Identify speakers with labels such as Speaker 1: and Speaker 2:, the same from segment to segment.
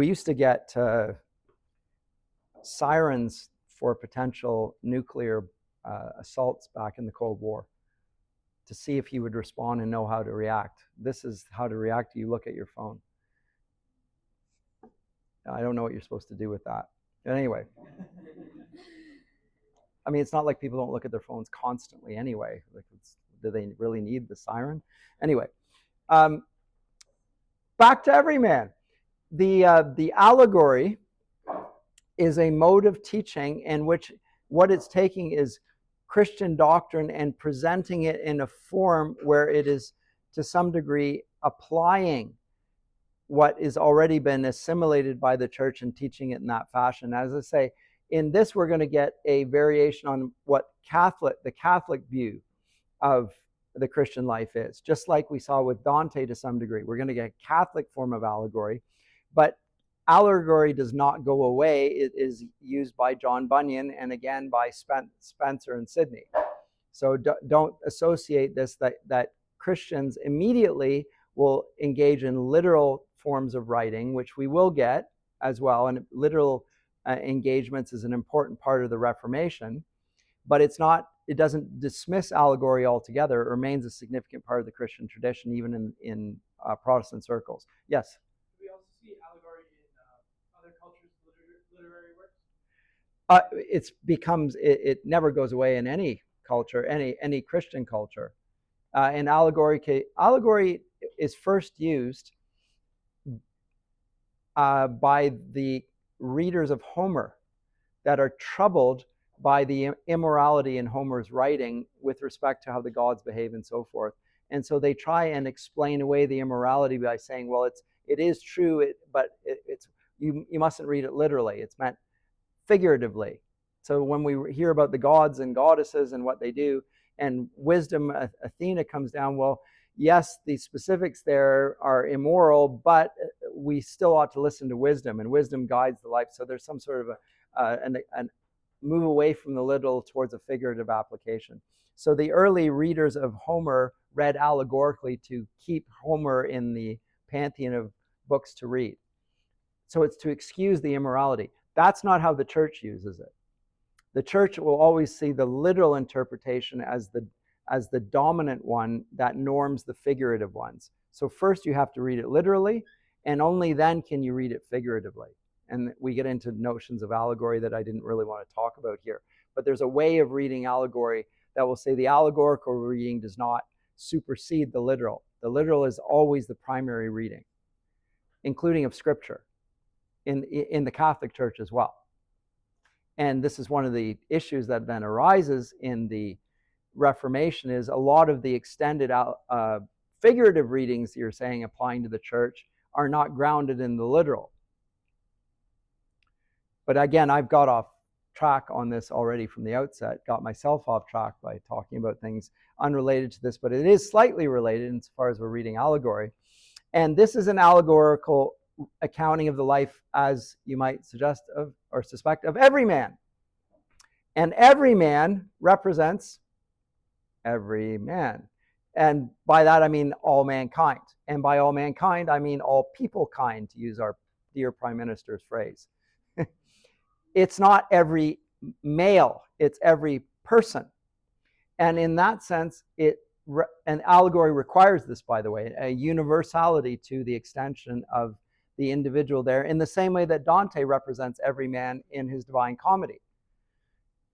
Speaker 1: We used to get sirens for potential nuclear assaults back in the Cold War to see if he would respond and know how to react. This is how to react. You look at your phone. I don't know what you're supposed to do with that. But anyway. I mean, it's not like people don't look at their phones constantly anyway. Like, do they really need the siren? Anyway, back to Everyman. The allegory is a mode of teaching in which what it's taking is Christian doctrine and presenting it in a form where it is, to some degree, applying what is already been assimilated by the church and teaching it in that fashion. As I say, in this, we're going to get a variation on what the Catholic view of the Christian life is. Just like we saw with Dante to some degree. We're going to get a Catholic form of allegory, but allegory does not go away. It is used by John Bunyan and again by Spencer and Sidney. So don't associate this that Christians immediately will engage in literal forms of writing, which we will get as well, and literal engagements is an important part of the Reformation, but it doesn't dismiss allegory altogether. It remains a significant part of the Christian tradition, even in Protestant circles. Yes?
Speaker 2: Do we also see allegory in other cultures' literary works?
Speaker 1: It never goes away in any culture, any Christian culture. And allegory is first used by the readers of Homer that are troubled by the immorality in Homer's writing with respect to how the gods behave and so forth. And so they try and explain away the immorality by saying, well, it is true, but you mustn't read it literally. It's meant figuratively. So when we hear about the gods and goddesses and what they do, and wisdom, Athena comes down, well, yes, the specifics there are immoral, but we still ought to listen to wisdom, and wisdom guides the life. So there's some sort of a move away from the literal towards a figurative application. So the early readers of Homer read allegorically to keep Homer in the pantheon of books to read. So it's to excuse the immorality. That's not how the church uses it. The church will always see the literal interpretation as the dominant one that norms the figurative ones. So first you have to read it literally, and only then can you read it figuratively. And we get into notions of allegory that I didn't really want to talk about here. But there's a way of reading allegory that will say the allegorical reading does not supersede the literal. The literal is always the primary reading, including of Scripture, in the Catholic Church as well. And this is one of the issues that then arises in the Reformation, is a lot of the extended figurative readings you're saying applying to the church are not grounded in the literal. But again, I've got off track on this already from the outset, got myself off track by talking about things unrelated to this, but it is slightly related as far as we're reading allegory. And this is an allegorical accounting of the life, as you might suggest or suspect, of every man. And every man represents every man. And by that I mean all mankind. And by all mankind, I mean all people kind, to use our dear Prime Minister's phrase. It's not every male, it's every person. And in that sense, an allegory requires this, by the way, a universality to the extension of the individual there, in the same way that Dante represents every man in his Divine Comedy.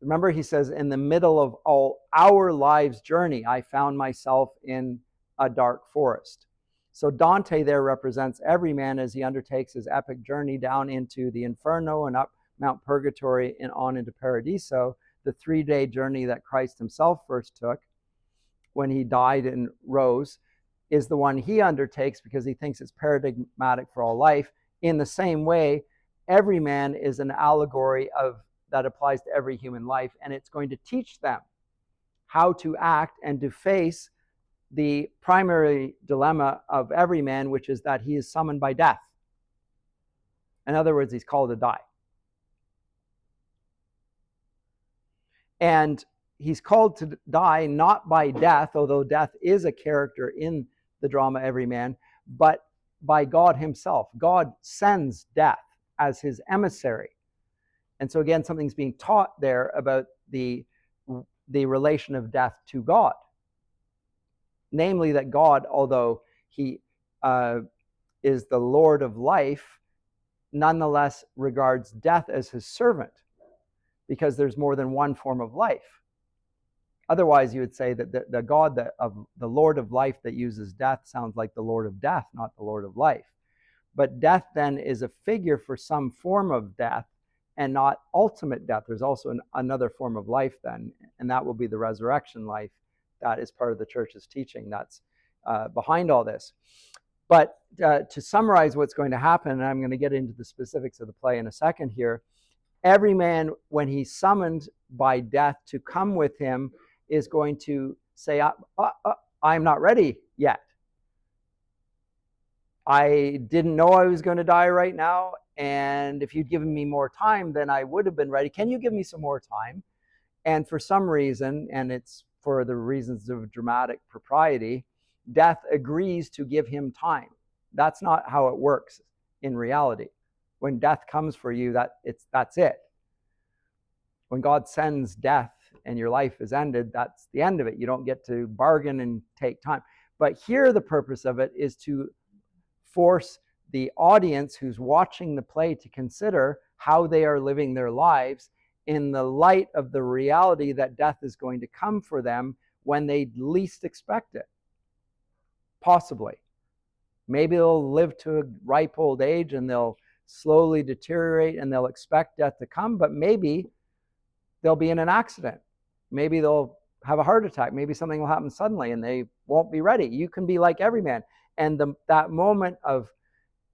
Speaker 1: Remember, he says, in the middle of all our lives' journey, I found myself in a dark forest. So Dante there represents every man as he undertakes his epic journey down into the Inferno and up Mount Purgatory and on into Paradiso, the 3-day journey that Christ himself first took when he died and rose, is the one he undertakes because he thinks it's paradigmatic for all life. In the same way, every man is an allegory that applies to every human life, and it's going to teach them how to act and to face the primary dilemma of every man, which is that he is summoned by death. In other words, he's called to die. And he's called to die not by death, although death is a character in the drama Everyman, but by God himself. God sends death as his emissary. And so again, something's being taught there about the relation of death to God. Namely that God, although he is the Lord of life, nonetheless regards death as his servant, because there's more than one form of life. Otherwise, you would say that the God of the Lord of life that uses death sounds like the Lord of death, not the Lord of life. But death then is a figure for some form of death and not ultimate death. There's also another form of life then, and that will be the resurrection life. That is part of the church's teaching. That's behind all this. But to summarize what's going to happen, and I'm going to get into the specifics of the play in a second here, every man, when he's summoned by death to come with him, is going to say, I'm not ready yet. I didn't know I was going to die right now, and if you'd given me more time, then I would have been ready. Can you give me some more time? And for some reason, and it's for the reasons of dramatic propriety, death agrees to give him time. That's not how it works in reality. When death comes for you, that's it. When God sends death and your life is ended, that's the end of it. You don't get to bargain and take time. But here the purpose of it is to force the audience who's watching the play to consider how they are living their lives in the light of the reality that death is going to come for them when they least expect it. Possibly. Maybe they'll live to a ripe old age and they'll slowly deteriorate and they'll expect death to come, but maybe they'll be in an accident. Maybe they'll have a heart attack. Maybe something will happen suddenly and they won't be ready. You can be like Everyman. And that moment of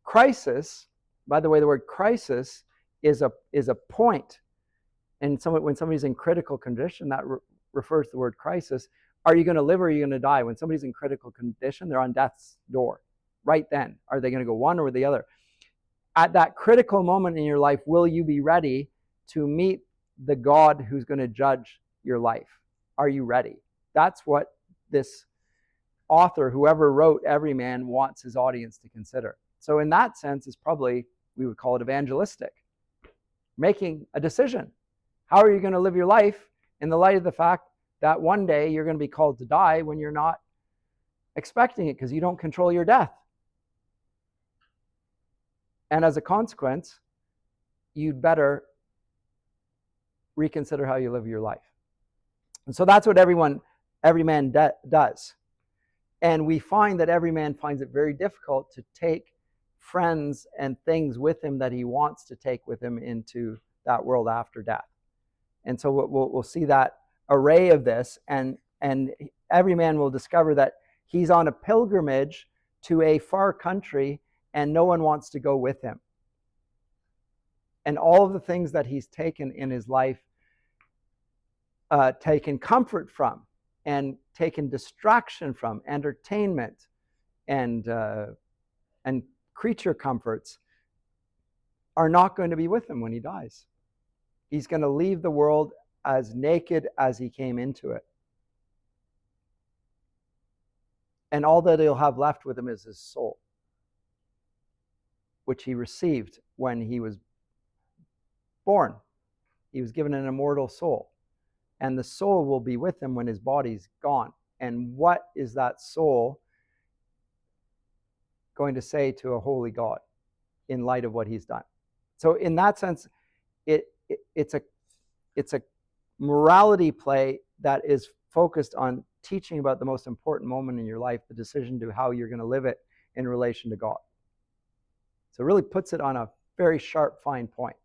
Speaker 1: crisis, by the way, the word crisis is a point. And when somebody's in critical condition, that refers to the word crisis. Are you going to live or are you going to die? When somebody's in critical condition, they're on death's door. Right then, are they going to go one or the other? At that critical moment in your life, will you be ready to meet the God who's going to judge your life? Are you ready? That's what this author, whoever wrote Everyman, wants his audience to consider. So in that sense, it's probably, we would call it evangelistic. Making a decision. How are you going to live your life in the light of the fact that one day you're going to be called to die when you're not expecting it because you don't control your death? And as a consequence, you'd better reconsider how you live your life. And so that's what Everyman does. And we find that Everyman finds it very difficult to take friends and things with him that he wants to take with him into that world after death. And so we'll see that array of this, and Everyman will discover that he's on a pilgrimage to a far country and no one wants to go with him. And all of the things that he's taken in his life, taken comfort from, and taken distraction from, entertainment and creature comforts, are not going to be with him when he dies. He's going to leave the world as naked as he came into it. And all that he'll have left with him is his soul, which he received when he was born. He was given an immortal soul. And the soul will be with him when his body's gone. And what is that soul going to say to a holy God in light of what he's done? So in that sense, it's a morality play that is focused on teaching about the most important moment in your life, the decision to how you're going to live it in relation to God. So it really puts it on a very sharp, fine point.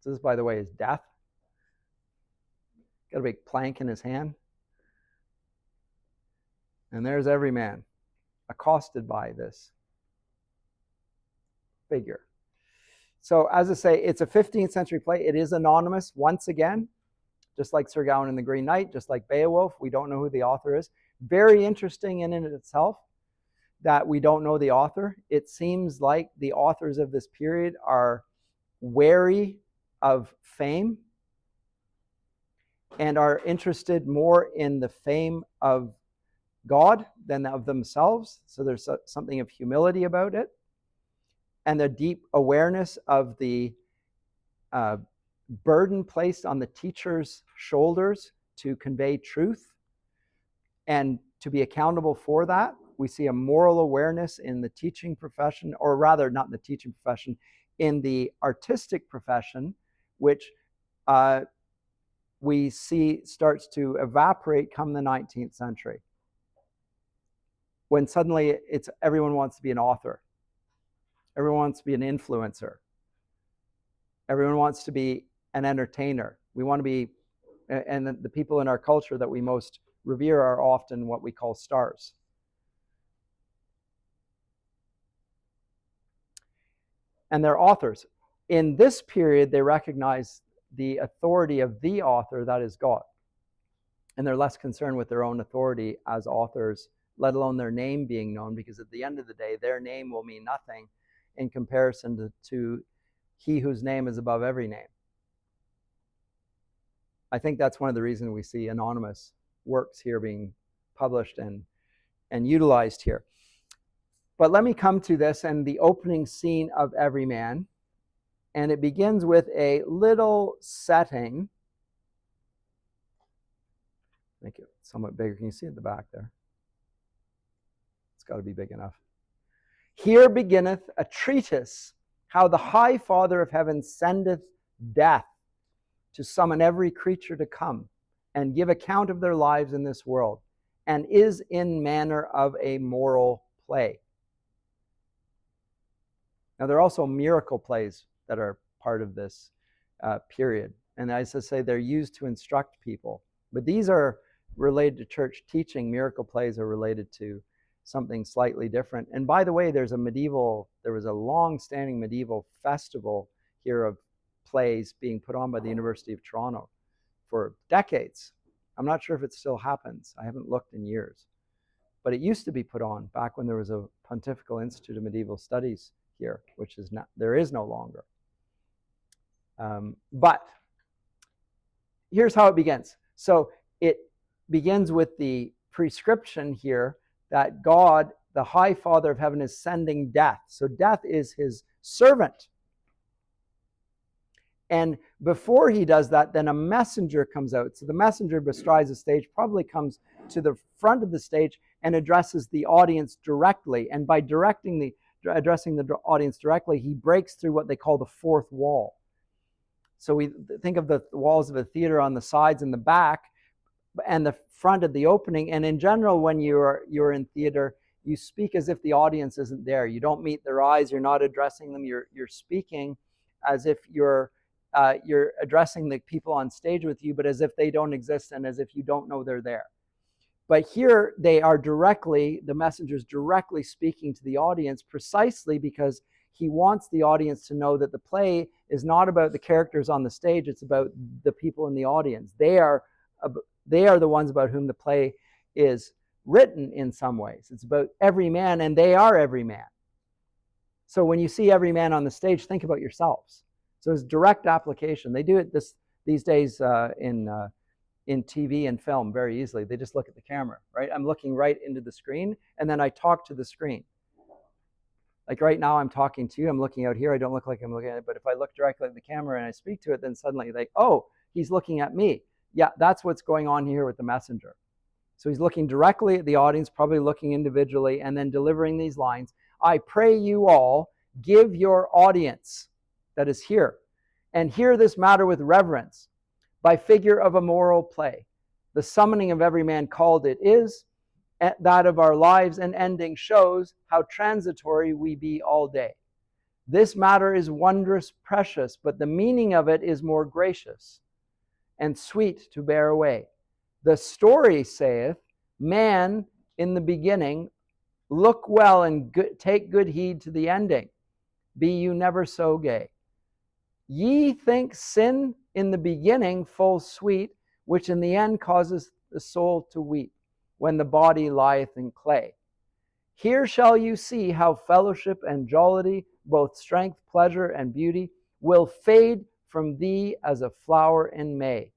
Speaker 1: So this, by the way, is death. Got a big plank in his hand. And there's Everyman, accosted by this figure. So as I say, it's a 15th century play. It is anonymous once again, just like Sir Gawain and the Green Knight, just like Beowulf. We don't know who the author is. Very interesting in and of itself that we don't know the author. It seems like the authors of this period are wary of fame and are interested more in the fame of God than of themselves. So there's something of humility about it. and a deep awareness of the burden placed on the teacher's shoulders to convey truth and to be accountable for that. We see a moral awareness in the teaching profession, or rather, not in the teaching profession, in the artistic profession, which we see starts to evaporate come the 19th century, when suddenly everyone wants to be an author. Everyone wants to be an influencer. Everyone wants to be an entertainer. We want to be, and the people in our culture that we most revere are often what we call stars. And they're authors. In this period, they recognize the authority of the author, that is God. And they're less concerned with their own authority as authors, let alone their name being known, because at the end of the day, their name will mean nothing in comparison to he whose name is above every name. I think that's one of the reasons we see anonymous works here being published and utilized here. But let me come to this and the opening scene of Everyman. And it begins with a little setting. Make it somewhat bigger. Can you see at the back there? It's got to be big enough. Here beginneth a treatise, how the high Father of heaven sendeth death to summon every creature to come and give account of their lives in this world, and is in manner of a moral play. Now, there are also miracle plays that are part of this period. And as I say, they're used to instruct people. But these are related to church teaching. Miracle plays are related to something slightly different. And by the way, there was a long-standing medieval festival here of plays being put on by the University of Toronto for decades. I'm not sure if it still happens. I haven't looked in years. But it used to be put on back when there was a Pontifical Institute of Medieval Studies here, which is not, there is no longer. But here's how it begins. So it begins with the prescription here that God, the high Father of heaven, is sending death. So death is his servant. And before he does that, then a messenger comes out. So the messenger bestrides the stage, probably comes to the front of the stage and addresses the audience directly. And by addressing the audience directly, he breaks through what they call the fourth wall. So we think of the walls of a theater on the sides and the back and the front of the opening. And in general, when you're in theater, you speak as if the audience isn't there. You don't meet their eyes. You're not addressing them. You're speaking as if you're addressing the people on stage with you, but as if they don't exist and as if you don't know they're there. But here they are the messenger's directly speaking to the audience, precisely because he wants the audience to know that the play is not about the characters on the stage, it's about the people in the audience. They are the ones about whom the play is written in some ways. It's about every man, and they are every man. So when you see every man on the stage, think about yourselves. So it's direct application. They do it these days in TV and film very easily. They just look at the camera, right? I'm looking right into the screen, and then I talk to the screen. Like right now, I'm talking to you. I'm looking out here. I don't look like I'm looking at it, but if I look directly at the camera and I speak to it, then suddenly oh, he's looking at me. Yeah, that's what's going on here with the messenger. So he's looking directly at the audience, probably looking individually, and then delivering these lines. I pray you all give your audience that is here, and hear this matter with reverence, by figure of a moral play. The summoning of every man called it is, that of our lives and ending shows how transitory we be all day. This matter is wondrous precious, but the meaning of it is more gracious and sweet to bear away. The story saith, man in the beginning, look well and take good heed to the ending. Be you never so gay. Ye think sin in the beginning full sweet, which in the end causes the soul to weep, when the body lieth in clay. Here shall you see how fellowship and jollity, both strength, pleasure, and beauty, will fade from thee as a flower in May.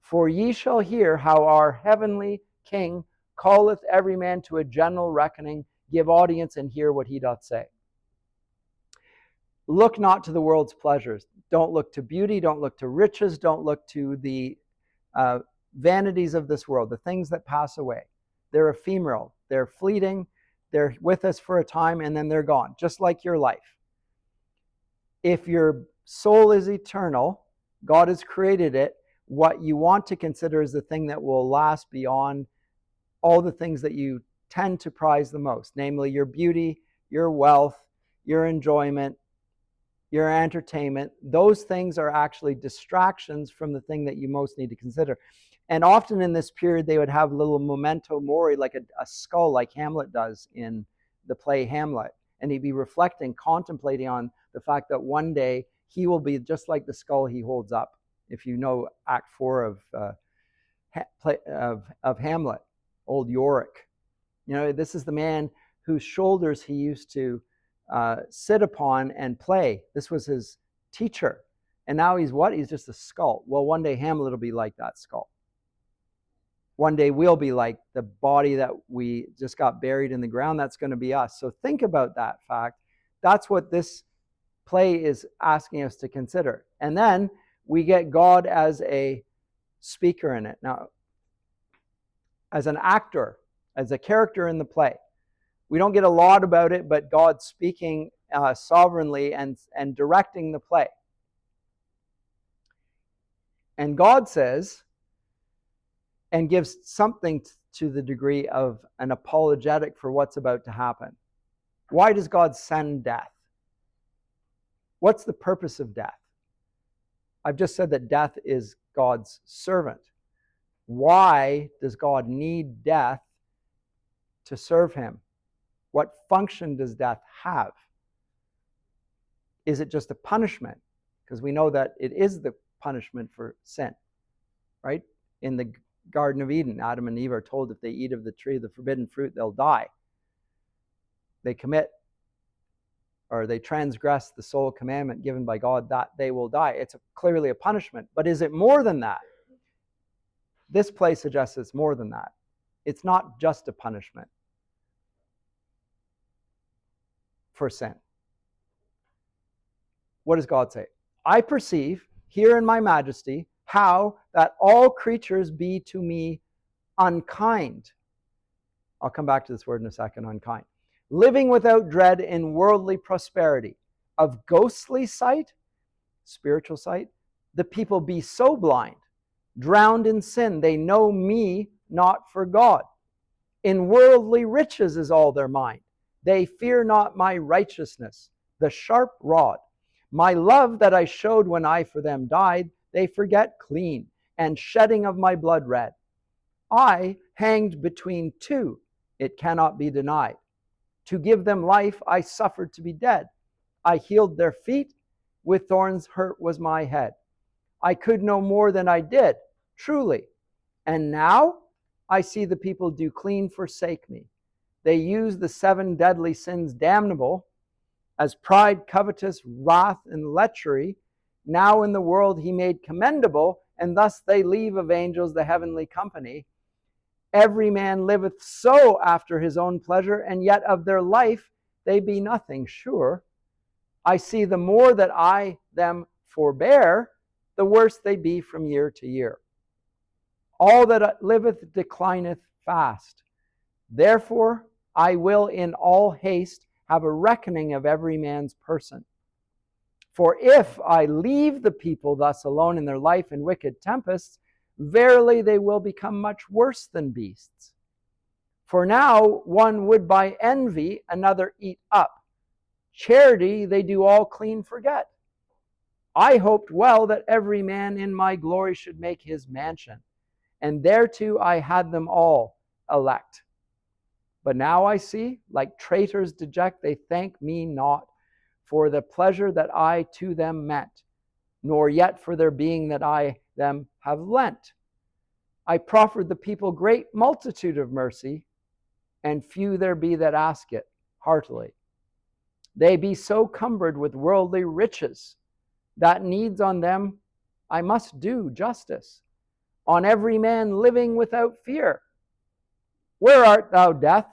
Speaker 1: For ye shall hear how our heavenly King calleth every man to a general reckoning. Give audience and hear what he doth say. Look not to the world's pleasures. Don't look to beauty. Don't look to riches. Don't look to the vanities of this world, the things that pass away. They're ephemeral. They're fleeting. They're with us for a time and then they're gone, just like your life. If your soul is eternal, God has created it. What you want to consider is the thing that will last beyond all the things that you tend to prize the most, namely your beauty, your wealth, your enjoyment, your entertainment. Those things are actually distractions from the thing that you most need to consider. And often in this period, they would have a little memento mori, like a skull, like Hamlet does in the play Hamlet. And he'd be reflecting, contemplating on the fact that one day he will be just like the skull he holds up. If you know Act 4 of Hamlet, old Yorick. This is the man whose shoulders he used to sit upon and play. This was his teacher. And now he's what? He's just a skull. Well, one day Hamlet will be like that skull. One day we'll be like the body that we just got buried in the ground. That's going to be us. So think about that fact. That's what this play is asking us to consider. And then we get God as a speaker in it. Now, as an actor, as a character in the play, we don't get a lot about it, but God speaking sovereignly and directing the play. And God says, and gives something to the degree of an apologetic for what's about to happen. Why does God send death? What's the purpose of death? I've just said that death is God's servant. Why does God need death to serve him? What function does death have? Is it just a punishment? Because we know that it is the punishment for sin, right? In the Garden of Eden, Adam and Eve are told if they eat of the tree of the forbidden fruit, they'll die. They commit or they transgress the sole commandment given by God that they will die. It's clearly a punishment. But is it more than that? This play suggests it's more than that. It's not just a punishment for sin. What does God say? I perceive here in my majesty how that all creatures be to me unkind. I'll come back to this word in a second, unkind. Living without dread in worldly prosperity, of ghostly sight, spiritual sight, the people be so blind, drowned in sin, they know me not for God. In worldly riches is all their mind. They fear not my righteousness, the sharp rod. My love that I showed when I for them died, they forget clean, and shedding of my blood red. I hanged between two, it cannot be denied. To give them life, I suffered to be dead. I healed their feet, with thorns hurt was my head. I could no more than I did, truly. And now I see the people do clean forsake me. They use the 7 deadly sins damnable, as pride, covetous, wrath, and lechery. Now in the world he made commendable, and thus they leave of angels the heavenly company. Every man liveth so after his own pleasure, and yet of their life they be nothing sure. I see the more that I them forbear, the worse they be from year to year. All that liveth declineth fast. Therefore I will in all haste have a reckoning of every man's person. For if I leave the people thus alone in their life in wicked tempests, verily they will become much worse than beasts. For now one would by envy another eat up. Charity they do all clean forget. I hoped well that every man in my glory should make his mansion, and thereto I had them all elect. But now I see, like traitors deject, they thank me not for the pleasure that I to them meant, nor yet for their being that I them have lent. I proffered the people great multitude of mercy, and few there be that ask it heartily. They be so cumbered with worldly riches, that needs on them I must do justice, on every man living without fear. Where art thou, death?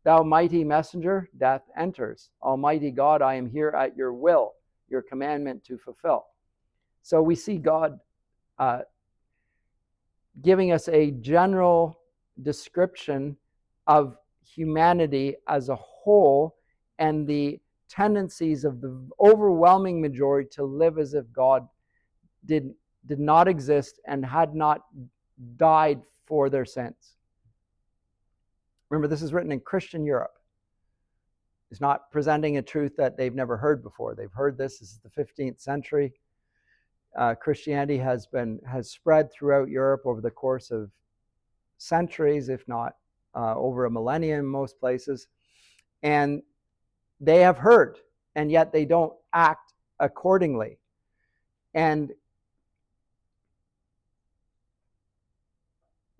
Speaker 1: Thou mighty messenger, death enters. Almighty God, I am here at your will. your commandment to fulfill. So we see God giving us a general description of humanity as a whole and the tendencies of the overwhelming majority to live as if God did not exist and had not died for their sins. Remember, this is written in Christian Europe. It's not presenting a truth that they've never heard before. They've heard this. This is the 15th century. Christianity has spread throughout Europe over the course of centuries, if not over a millennium in most places. And they have heard, and yet they don't act accordingly. And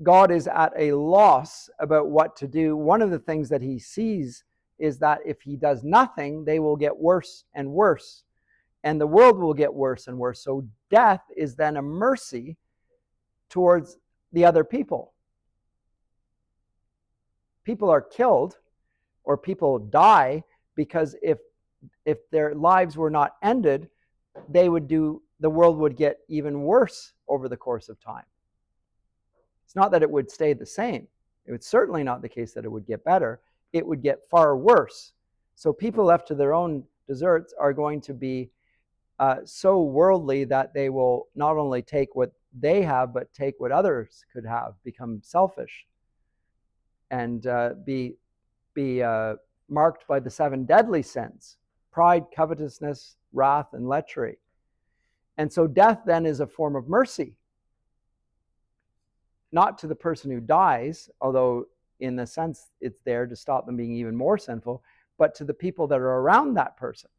Speaker 1: God is at a loss about what to do. One of the things that he sees is that if he does nothing, they will get worse and worse, and the world will get worse and worse. So death is then a mercy towards the other people. People are killed or people die because if their lives were not ended, the world would get even worse over the course of time. It's not that it would stay the same. It would certainly not the case that it would get better. It would get far worse. So people left to their own deserts are going to be so worldly that they will not only take what they have, but take what others could have, become selfish, and be marked by the 7 deadly sins: pride, covetousness, wrath, and lechery. And so death then is a form of mercy. Not to the person who dies, although in the sense it's there to stop them being even more sinful, but to the people that are around that person.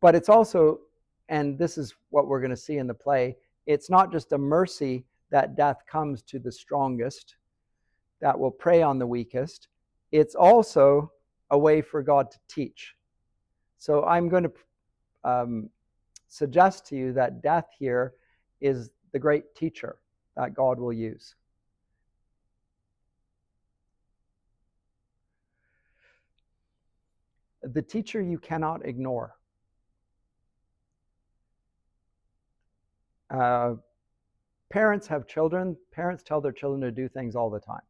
Speaker 1: But it's also, and this is what we're going to see in the play, it's not just a mercy that death comes to the strongest, that will prey on the weakest. It's also a way for God to teach. So I'm going to suggest to you that death here is the great teacher that God will use. The teacher you cannot ignore. Parents have children. Parents tell their children to do things all the time.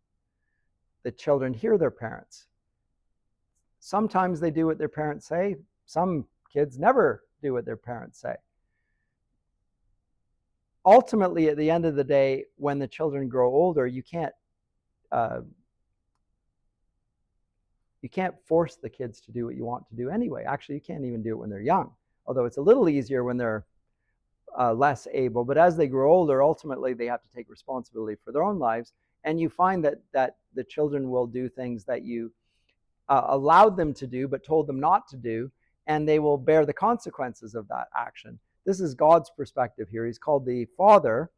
Speaker 1: The children hear their parents. Sometimes they do what their parents say. Some kids never do what their parents say. Ultimately, at the end of the day, when the children grow older, you can't force the kids to do what you want to do anyway. Actually, you can't even do it when they're young, although it's a little easier when they're less able. But as they grow older, ultimately, they have to take responsibility for their own lives. And you find that the children will do things that you allowed them to do but told them not to do, and they will bear the consequences of that action. This is God's perspective here. He's called the Father,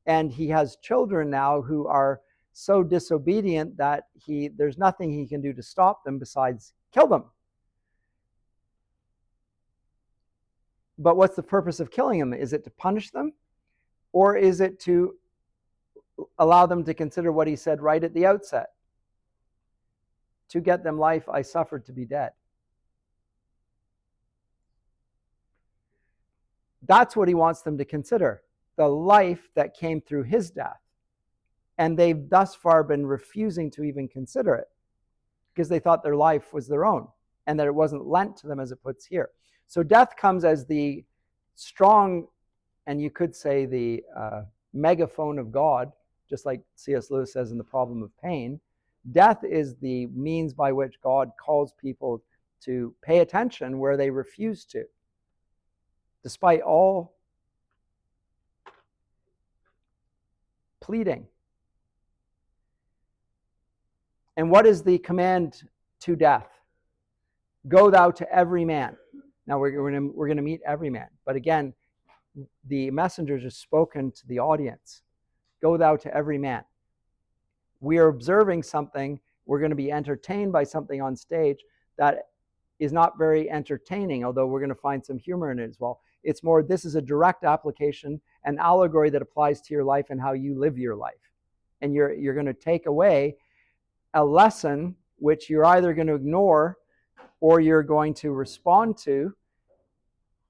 Speaker 1: and he has children now who are so disobedient that there's nothing he can do to stop them besides kill them. But what's the purpose of killing them? Is it to punish them? Or is it to allow them to consider what he said right at the outset? To get them life, I suffered to be dead. That's what he wants them to consider, the life that came through his death. And they've thus far been refusing to even consider it because they thought their life was their own and that it wasn't lent to them as it puts here. So death comes as the strong, and you could say the megaphone of God, just like C.S. Lewis says in The Problem of Pain. Death is the means by which God calls people to pay attention where they refuse to, despite all pleading. And what is the command to death? Go thou to every man. Now we're going to meet every man. But again, the messengers are spoken to the audience. Go thou to every man. We are observing something. We're going to be entertained by something on stage that is not very entertaining, although we're going to find some humor in it as well. It's more, this is a direct application, an allegory that applies to your life and how you live your life. And you're going to take away a lesson which you're either going to ignore or you're going to respond to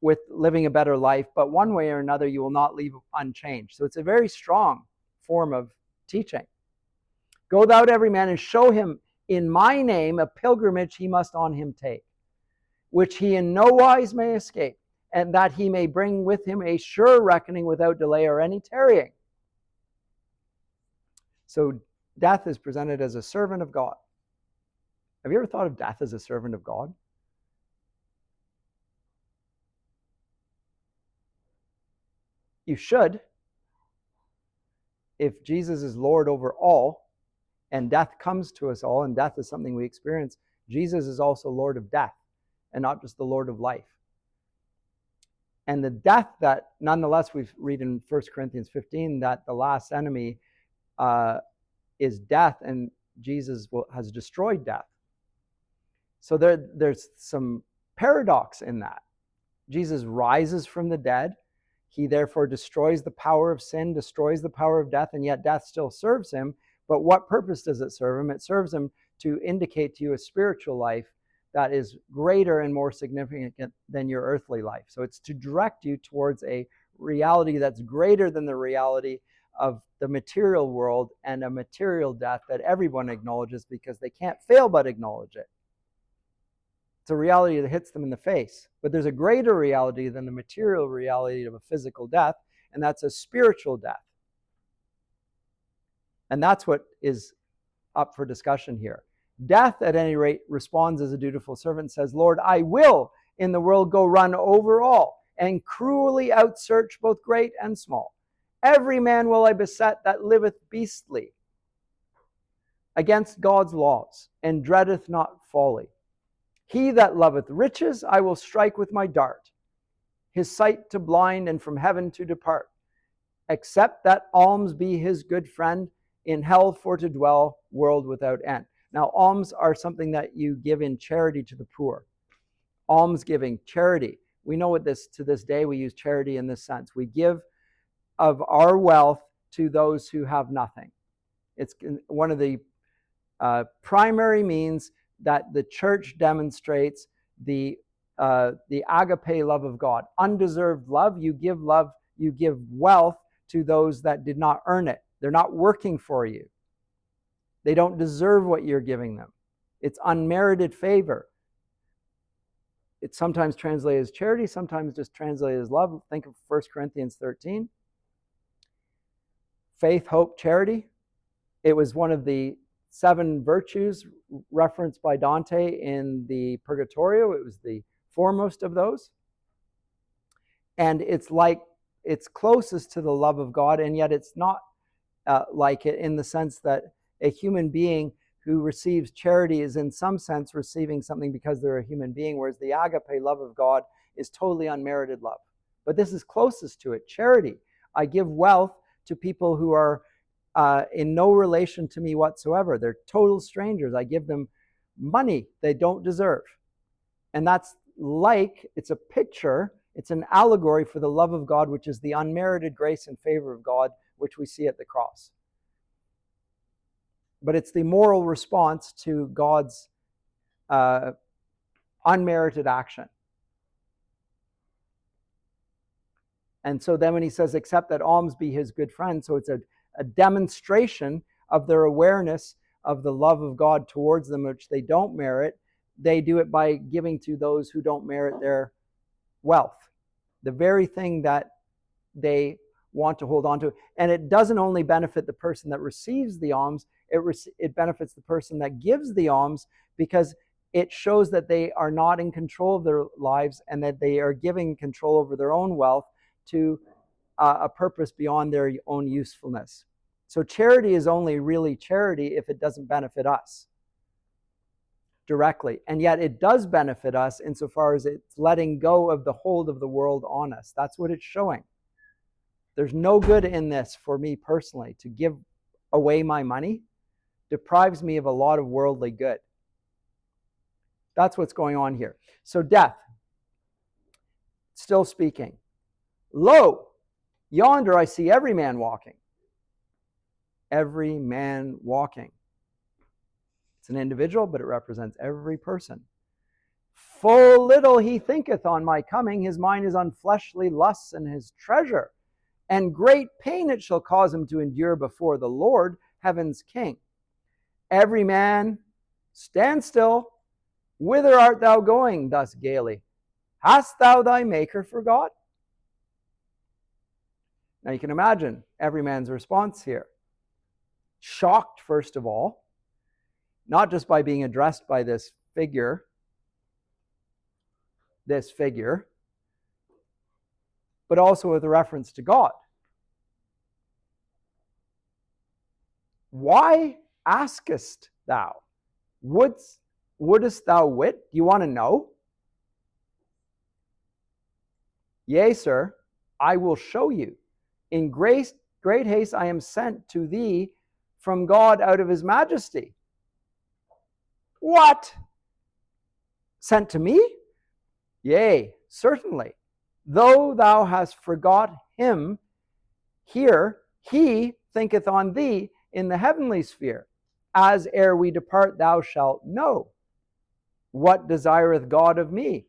Speaker 1: with living a better life, but one way or another you will not leave unchanged. So it's a very strong form of teaching. Go thou to every man and show him in my name a pilgrimage he must on him take, which he in no wise may escape, and that he may bring with him a sure reckoning without delay or any tarrying. So death is presented as a servant of God. Have you ever thought of death as a servant of God? You should. If Jesus is Lord over all, and death comes to us all, and death is something we experience, Jesus is also Lord of death, and not just the Lord of life. And the death that, nonetheless, we read in 1 Corinthians 15 that the last enemy is death, and Jesus has destroyed death. So there's some paradox in that. Jesus rises from the dead. He therefore destroys the power of sin, destroys the power of death, and yet death still serves him. But what purpose does it serve him? It serves him to indicate to you a spiritual life that is greater and more significant than your earthly life. So it's to direct you towards a reality that's greater than the reality of the material world and a material death that everyone acknowledges because they can't fail but acknowledge it. It's a reality that hits them in the face. But there's a greater reality than the material reality of a physical death, and that's a spiritual death. And that's what is up for discussion here. Death, at any rate, responds as a dutiful servant and says, Lord, I will in the world go run over all, and cruelly outsearch both great and small. Every man will I beset that liveth beastly against God's laws, and dreadeth not folly. He that loveth riches I will strike with my dart, his sight to blind and from heaven to depart. Except that alms be his good friend, in hell for to dwell, world without end. Now, alms are something that you give in charity to the poor. Almsgiving, charity. We know what this, to this day, we use charity in this sense. We give of our wealth to those who have nothing. It's one of the primary means that the church demonstrates the agape love of God. Undeserved love, you give wealth to those that did not earn it. They're not working for you. They don't deserve what you're giving them. It's unmerited favor. It's sometimes translated as charity, sometimes just translated as love. Think of 1 Corinthians 13. Faith, hope, charity. It was one of the 7 virtues referenced by Dante in the Purgatorio. It was the foremost of those. And it's closest to the love of God, and yet it's not like it, in the sense that a human being who receives charity is in some sense receiving something because they're a human being, whereas the agape love of God is totally unmerited love. But this is closest to it. Charity. I give wealth to people who are in no relation to me whatsoever. They're total strangers. I give them money they don't deserve. And that's it's a picture, it's an allegory for the love of God, which is the unmerited grace and favor of God, which we see at the cross. But it's the moral response to God's unmerited action. And so then when he says, except that alms be his good friend, so it's a demonstration of their awareness of the love of God towards them, which they don't merit. They do it by giving to those who don't merit their wealth, the very thing that they want to hold on to. And it doesn't only benefit the person that receives the alms, it benefits the person that gives the alms, because it shows that they are not in control of their lives and that they are giving control over their own wealth to a purpose beyond their own usefulness. So charity is only really charity if it doesn't benefit us directly. And yet it does benefit us insofar as it's letting go of the hold of the world on us. That's what it's showing. There's no good in this for me personally. To give away my money deprives me of a lot of worldly good. That's what's going on here. So death, still speaking. Lo, yonder I see every man walking. Every man walking. It's an individual, but it represents every person. Full little he thinketh on my coming. His mind is on fleshly lusts and his treasure. And great pain it shall cause him to endure before the Lord, heaven's King. Every man, stand still. Whither art thou going thus gaily? Hast thou thy Maker forgot? Now you can imagine every man's response here. Shocked, first of all, not just by being addressed by this figure, but also with a reference to God. Why askest thou? Wouldest thou wit? Do you want to know? Yea, sir, I will show you. In great haste I am sent to thee from God out of his majesty. What? Sent to me? Yea, certainly. Though thou hast forgot him here, he thinketh on thee in the heavenly sphere. As ere we depart, thou shalt know. What desireth God of me?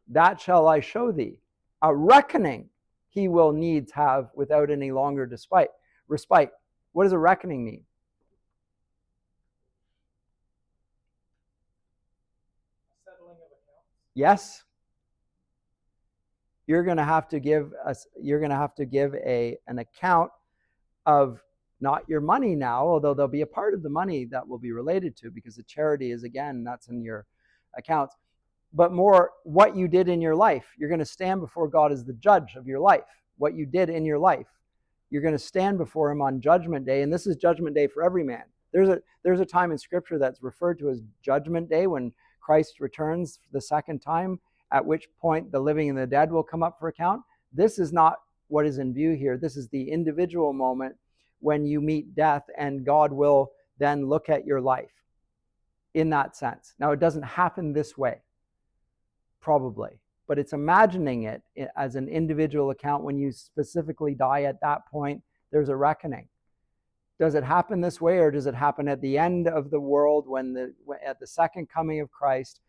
Speaker 1: That shall I show thee. A reckoning he will needs have without any longer respite. What does a reckoning mean?
Speaker 2: Settling of accounts.
Speaker 1: Yes. You're going to have to give an account of not your money now, although there'll be a part of the money that will be related to, because the charity is, again, that's in your accounts, but more what you did in your life. You're going to stand before God as the judge of your life. What you did in your life, you're going to stand before him on Judgment Day, and this is Judgment Day for every man. There's a time in Scripture that's referred to as Judgment Day, when Christ returns the second time, at which point the living and the dead will come up for account. This is not what is in view here. This is the individual moment when you meet death, and God will then look at your life in that sense. Now, it doesn't happen this way, probably, but it's imagining it as an individual account. When you specifically die at that point, there's a reckoning. Does it happen this way, or does it happen at the end of the world, at the second coming of Christ?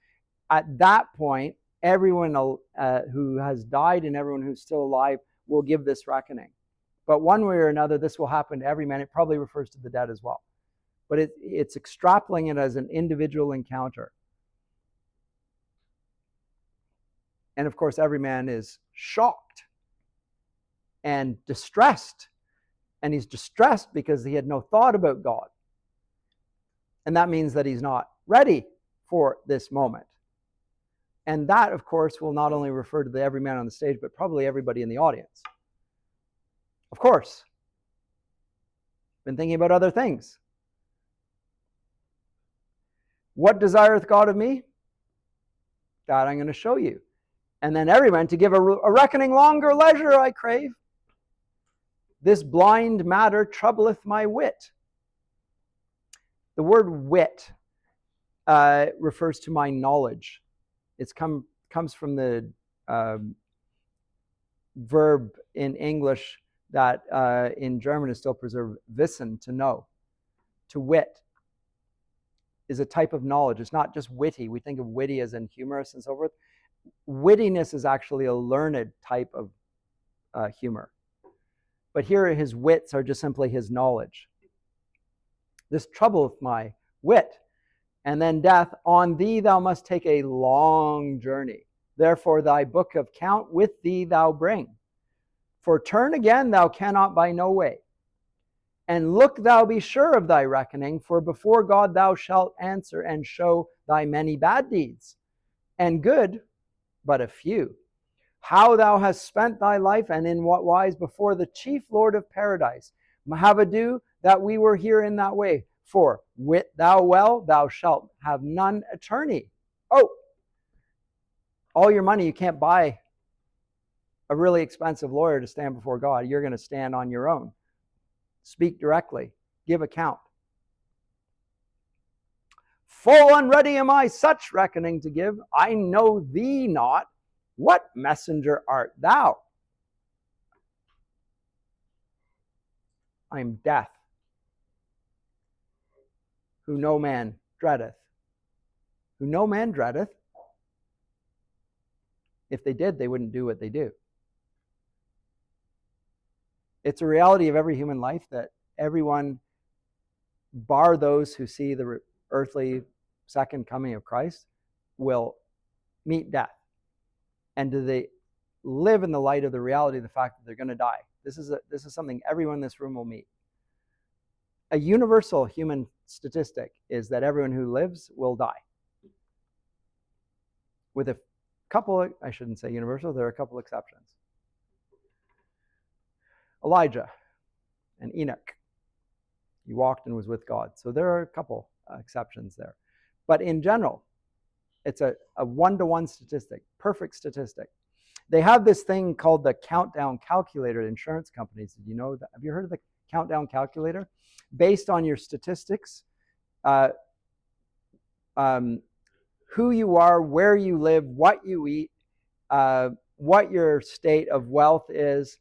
Speaker 1: At that point, everyone who has died and everyone who's still alive will give this reckoning. But one way or another, this will happen to every man. It probably refers to the dead as well. But it's extrapolating it as an individual encounter. And of course, every man is shocked and distressed. And he's distressed because he had no thought about God. And that means that he's not ready for this moment. And that, of course, will not only refer to every man on the stage, but probably everybody in the audience. Of course. Been thinking about other things. What desireth God of me? That I'm going to show you. And then everyone, to give a reckoning longer leisure I crave. This blind matter troubleth my wit. The word wit refers to my knowledge. It comes from the verb in English that in German is still preserved, wissen, to know. To wit is a type of knowledge. It's not just witty. We think of witty as in humorous and so forth. Wittiness is actually a learned type of humor. But here his wits are just simply his knowledge. This troubleth my wit. And then death, on thee thou must take a long journey. Therefore thy book of count with thee thou bring. For turn again thou cannot by no way. And look thou be sure of thy reckoning, for before God thou shalt answer and show thy many bad deeds, and good but a few. How thou hast spent thy life, and in what wise, before the chief Lord of paradise. Have ado that we were here in that way. For wit thou well, thou shalt have none attorney. Oh, all your money, you can't buy a really expensive lawyer to stand before God. You're going to stand on your own. Speak directly. Give account. Full unready am I such reckoning to give. I know thee not. What messenger art thou? I am death, who no man dreadeth. Who no man dreadeth. If they did, they wouldn't do what they do. It's a reality of every human life that everyone, bar those who see the earthly second coming of Christ, will meet death. And do they live in the light of the reality of the fact that they're going to die? This is something everyone in this room will meet. A universal human statistic is that everyone who lives will die. With a couple, I shouldn't say universal, there are a couple exceptions. Elijah and Enoch, he walked and was with God. So there are a couple exceptions there. But in general, it's a one-to-one statistic, perfect statistic. They have this thing called the countdown calculator at insurance companies. Did you know that? Have you heard of the countdown calculator? Based on your statistics, who you are, where you live, what you eat, what your state of wealth is,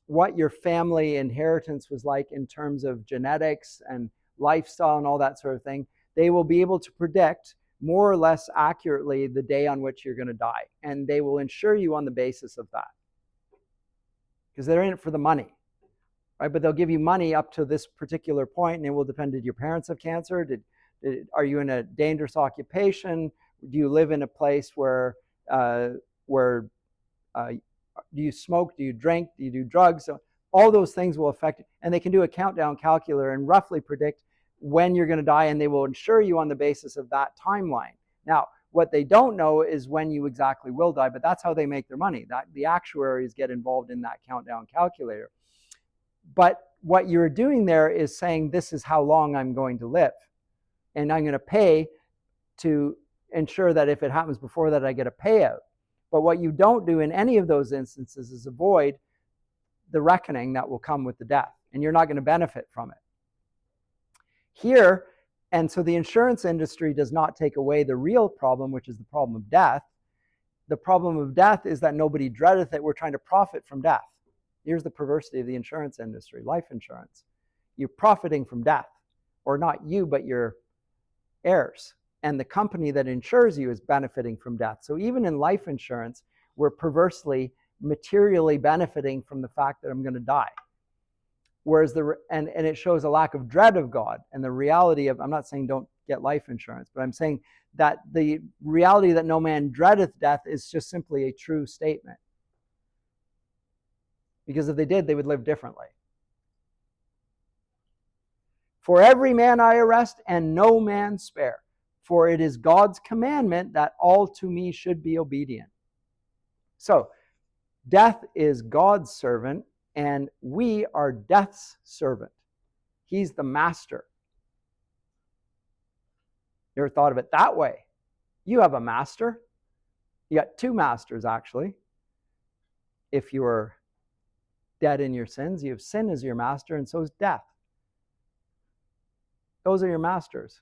Speaker 1: what your family inheritance was like in terms of genetics and lifestyle and all that sort of thing. They will be able to predict more or less accurately the day on which you're going to die. And they will insure you on the basis of that. Because they're in it for the money. Right? But they'll give you money up to this particular point, and it will depend. Did your parents have cancer? Are you in a dangerous occupation? Do you live in a place where do you smoke? Do you drink? Do you do drugs? So all those things will affect it. And they can do a countdown calculator and roughly predict when you're going to die, and they will insure you on the basis of that timeline. Now, what they don't know is when you exactly will die, but that's how they make their money. That the actuaries get involved in that countdown calculator. But what you're doing there is saying, this is how long I'm going to live. And I'm going to pay to ensure that if it happens before that, I get a payout. But what you don't do in any of those instances is avoid the reckoning that will come with the death. And you're not going to benefit from it. Here, and so the insurance industry does not take away the real problem, which is the problem of death. The problem of death is that nobody dreadeth it. We're trying to profit from death. Here's the perversity of the insurance industry, life insurance. You're profiting from death, or not you, but your heirs. And the company that insures you is benefiting from death. So even in life insurance, we're perversely, materially benefiting from the fact that I'm going to die. Whereas and it shows a lack of dread of God and the reality of, I'm not saying don't get life insurance, but I'm saying that the reality that no man dreadeth death is just simply a true statement. Because if they did, they would live differently. For every man I arrest, and no man spare. For it is God's commandment that all to me should be obedient. So, death is God's servant, and we are death's servant. He's the master. You ever thought of it that way? You have a master. You got two masters, actually. If you are dead in your sins, you have sin as your master, and so is death. Those are your masters.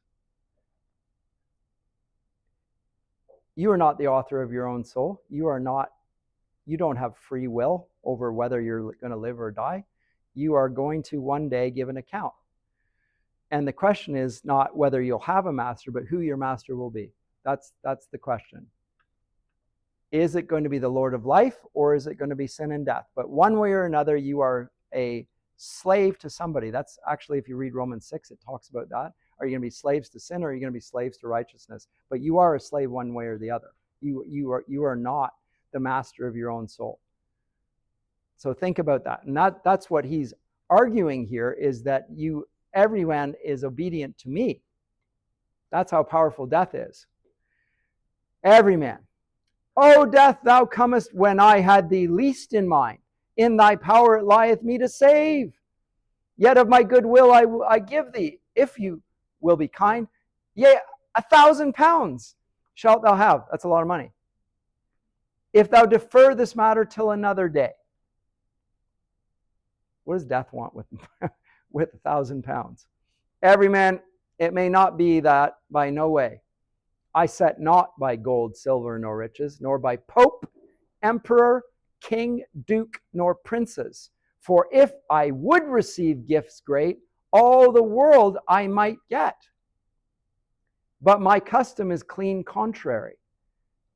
Speaker 1: You are not the author of your own soul. You don't have free will over whether you're going to live or die. You are going to one day give an account. And the question is not whether you'll have a master, but who your master will be. That's the question. Is it going to be the Lord of life, or is it going to be sin and death? But one way or another, you are a slave to somebody. That's actually, if you read Romans 6, it talks about that. Are you going to be slaves to sin, or are you going to be slaves to righteousness? But you are a slave one way or the other. You are not the master of your own soul. So think about that. And that's what he's arguing here, is that everyone is obedient to me. That's how powerful death is. Every man. O death, thou comest when I had thee least in mind. In thy power it lieth me to save. Yet of my good will I give thee, if you will be kind. Yea, 1,000 pounds shalt thou have. That's a lot of money. If thou defer this matter till another day. What does death want with 1,000 pounds? Every man, it may not be that, by no way. I set not by gold, silver, nor riches, nor by pope, emperor, king, duke, nor princes. For if I would receive gifts great, all the world I might get. But my custom is clean contrary.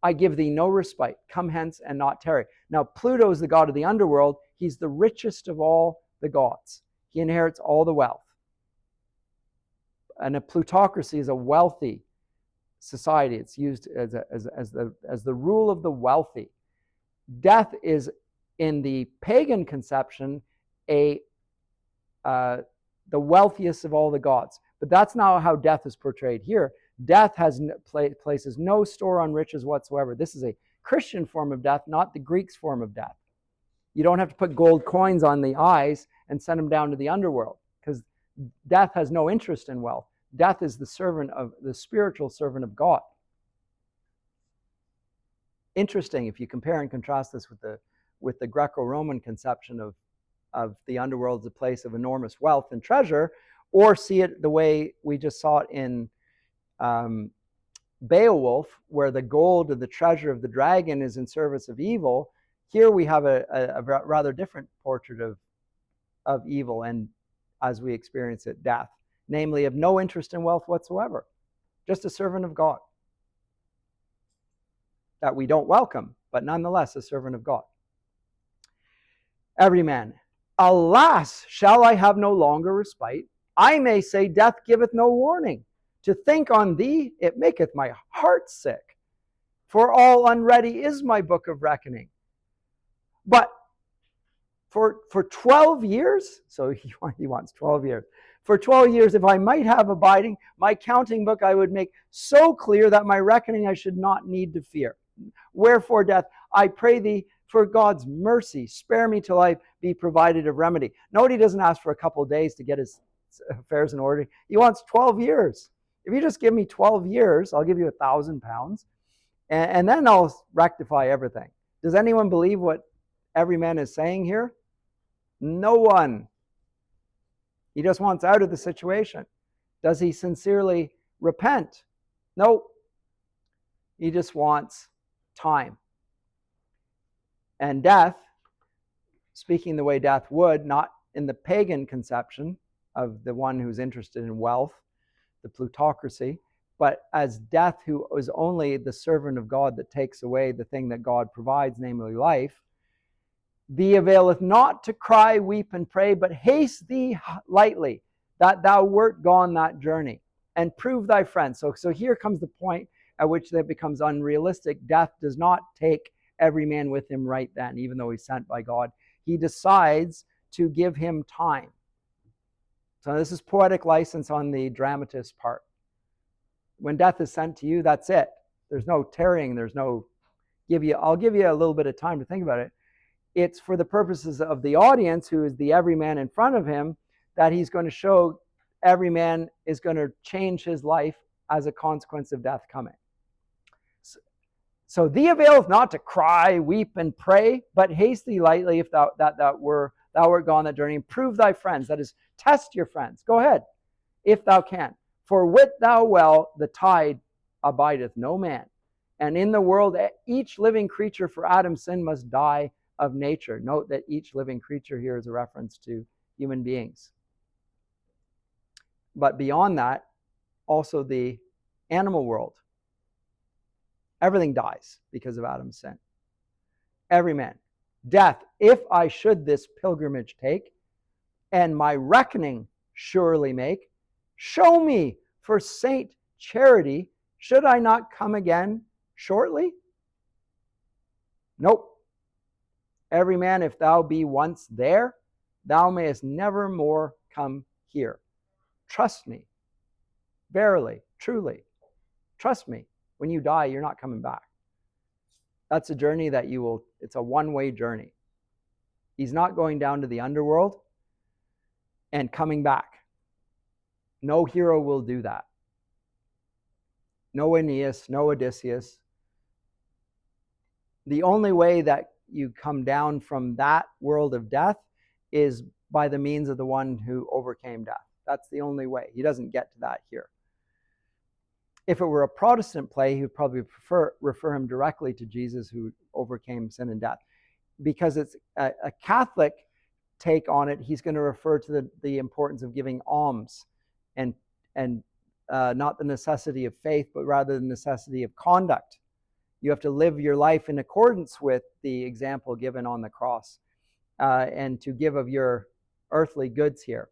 Speaker 1: I give thee no respite. Come hence and not tarry. Now, Pluto is the god of the underworld. He's the richest of all the gods. He inherits all the wealth. And a plutocracy is a wealthy society. It's used as the rule of the wealthy. Death is, in the pagan conception, the wealthiest of all the gods. But that's not how death is portrayed here. Death places no store on riches whatsoever. This is a Christian form of death, not the Greeks' form of death. You don't have to put gold coins on the eyes and send them down to the underworld, because death has no interest in wealth. Death is the spiritual servant of God. Interesting if you compare and contrast this with the Greco-Roman conception of the underworld as a place of enormous wealth and treasure, or see it the way we just saw it in Beowulf, where the gold of the treasure of the dragon is in service of evil. Here we have a rather different portrait of evil, and as we experience it, death, namely of no interest in wealth whatsoever, just a servant of God that we don't welcome, but nonetheless a servant of God. Everyman, alas, shall I have no longer respite? I may say death giveth no warning. To think on thee, it maketh my heart sick. For all unready is my book of reckoning. But for 12 years, so he wants 12 years. For 12 years, if I might have abiding, my counting book I would make so clear that my reckoning I should not need to fear. Wherefore, death, I pray thee, for God's mercy, spare me till I be provided of remedy. Note he doesn't ask for a couple of days to get his affairs in order. He wants 12 years. If you just give me 12 years, I'll give you £1,000, and then I'll rectify everything. Does anyone believe what Everyman is saying here? No one. He just wants out of the situation. Does he sincerely repent? No. He just wants time. And death, speaking the way death would, not in the pagan conception of the one who's interested in wealth, the plutocracy, but as death who is only the servant of God that takes away the thing that God provides, namely life. Thee availeth not to cry, weep, and pray, but haste thee lightly, that thou wert gone that journey, and prove thy friend. So here comes the point at which that becomes unrealistic. Death does not take every man with him right then, even though he's sent by God. He decides to give him time. So this is poetic license on the dramatist's part. When death is sent to you, that's it. There's no tarrying. There's no I'll give you a little bit of time to think about it. It's for the purposes of the audience, who is the everyman in front of him, that he's going to show everyman is going to change his life as a consequence of death coming. So thee availeth not to cry, weep, and pray, but haste thee lightly if thou wert gone that journey, and prove thy friends. That is, test your friends. Go ahead, if thou can. For wit thou well, the tide abideth no man. And in the world, each living creature for Adam's sin must die of nature. Note that each living creature here is a reference to human beings. But beyond that, also the animal world. Everything dies because of Adam's sin. Every man. Death, if I should this pilgrimage take, and my reckoning surely make, show me for Saint Charity, should I not come again shortly? Nope. Every man, if thou be once there, thou mayest never more come here. Trust me. Verily, truly. Trust me. When you die, you're not coming back. That's a journey that it's a one-way journey. He's not going down to the underworld and coming back. No hero will do that. No Aeneas, no Odysseus. The only way that you come down from that world of death is by the means of the one who overcame death. That's the only way. He doesn't get to that here. If it were a Protestant play, he would probably refer him directly to Jesus, who overcame sin and death. Because it's a Catholic take on it, he's going to refer to the importance of giving alms and not the necessity of faith, but rather the necessity of conduct You have to live your life in accordance with the example given on the cross, and to give of your earthly goods here.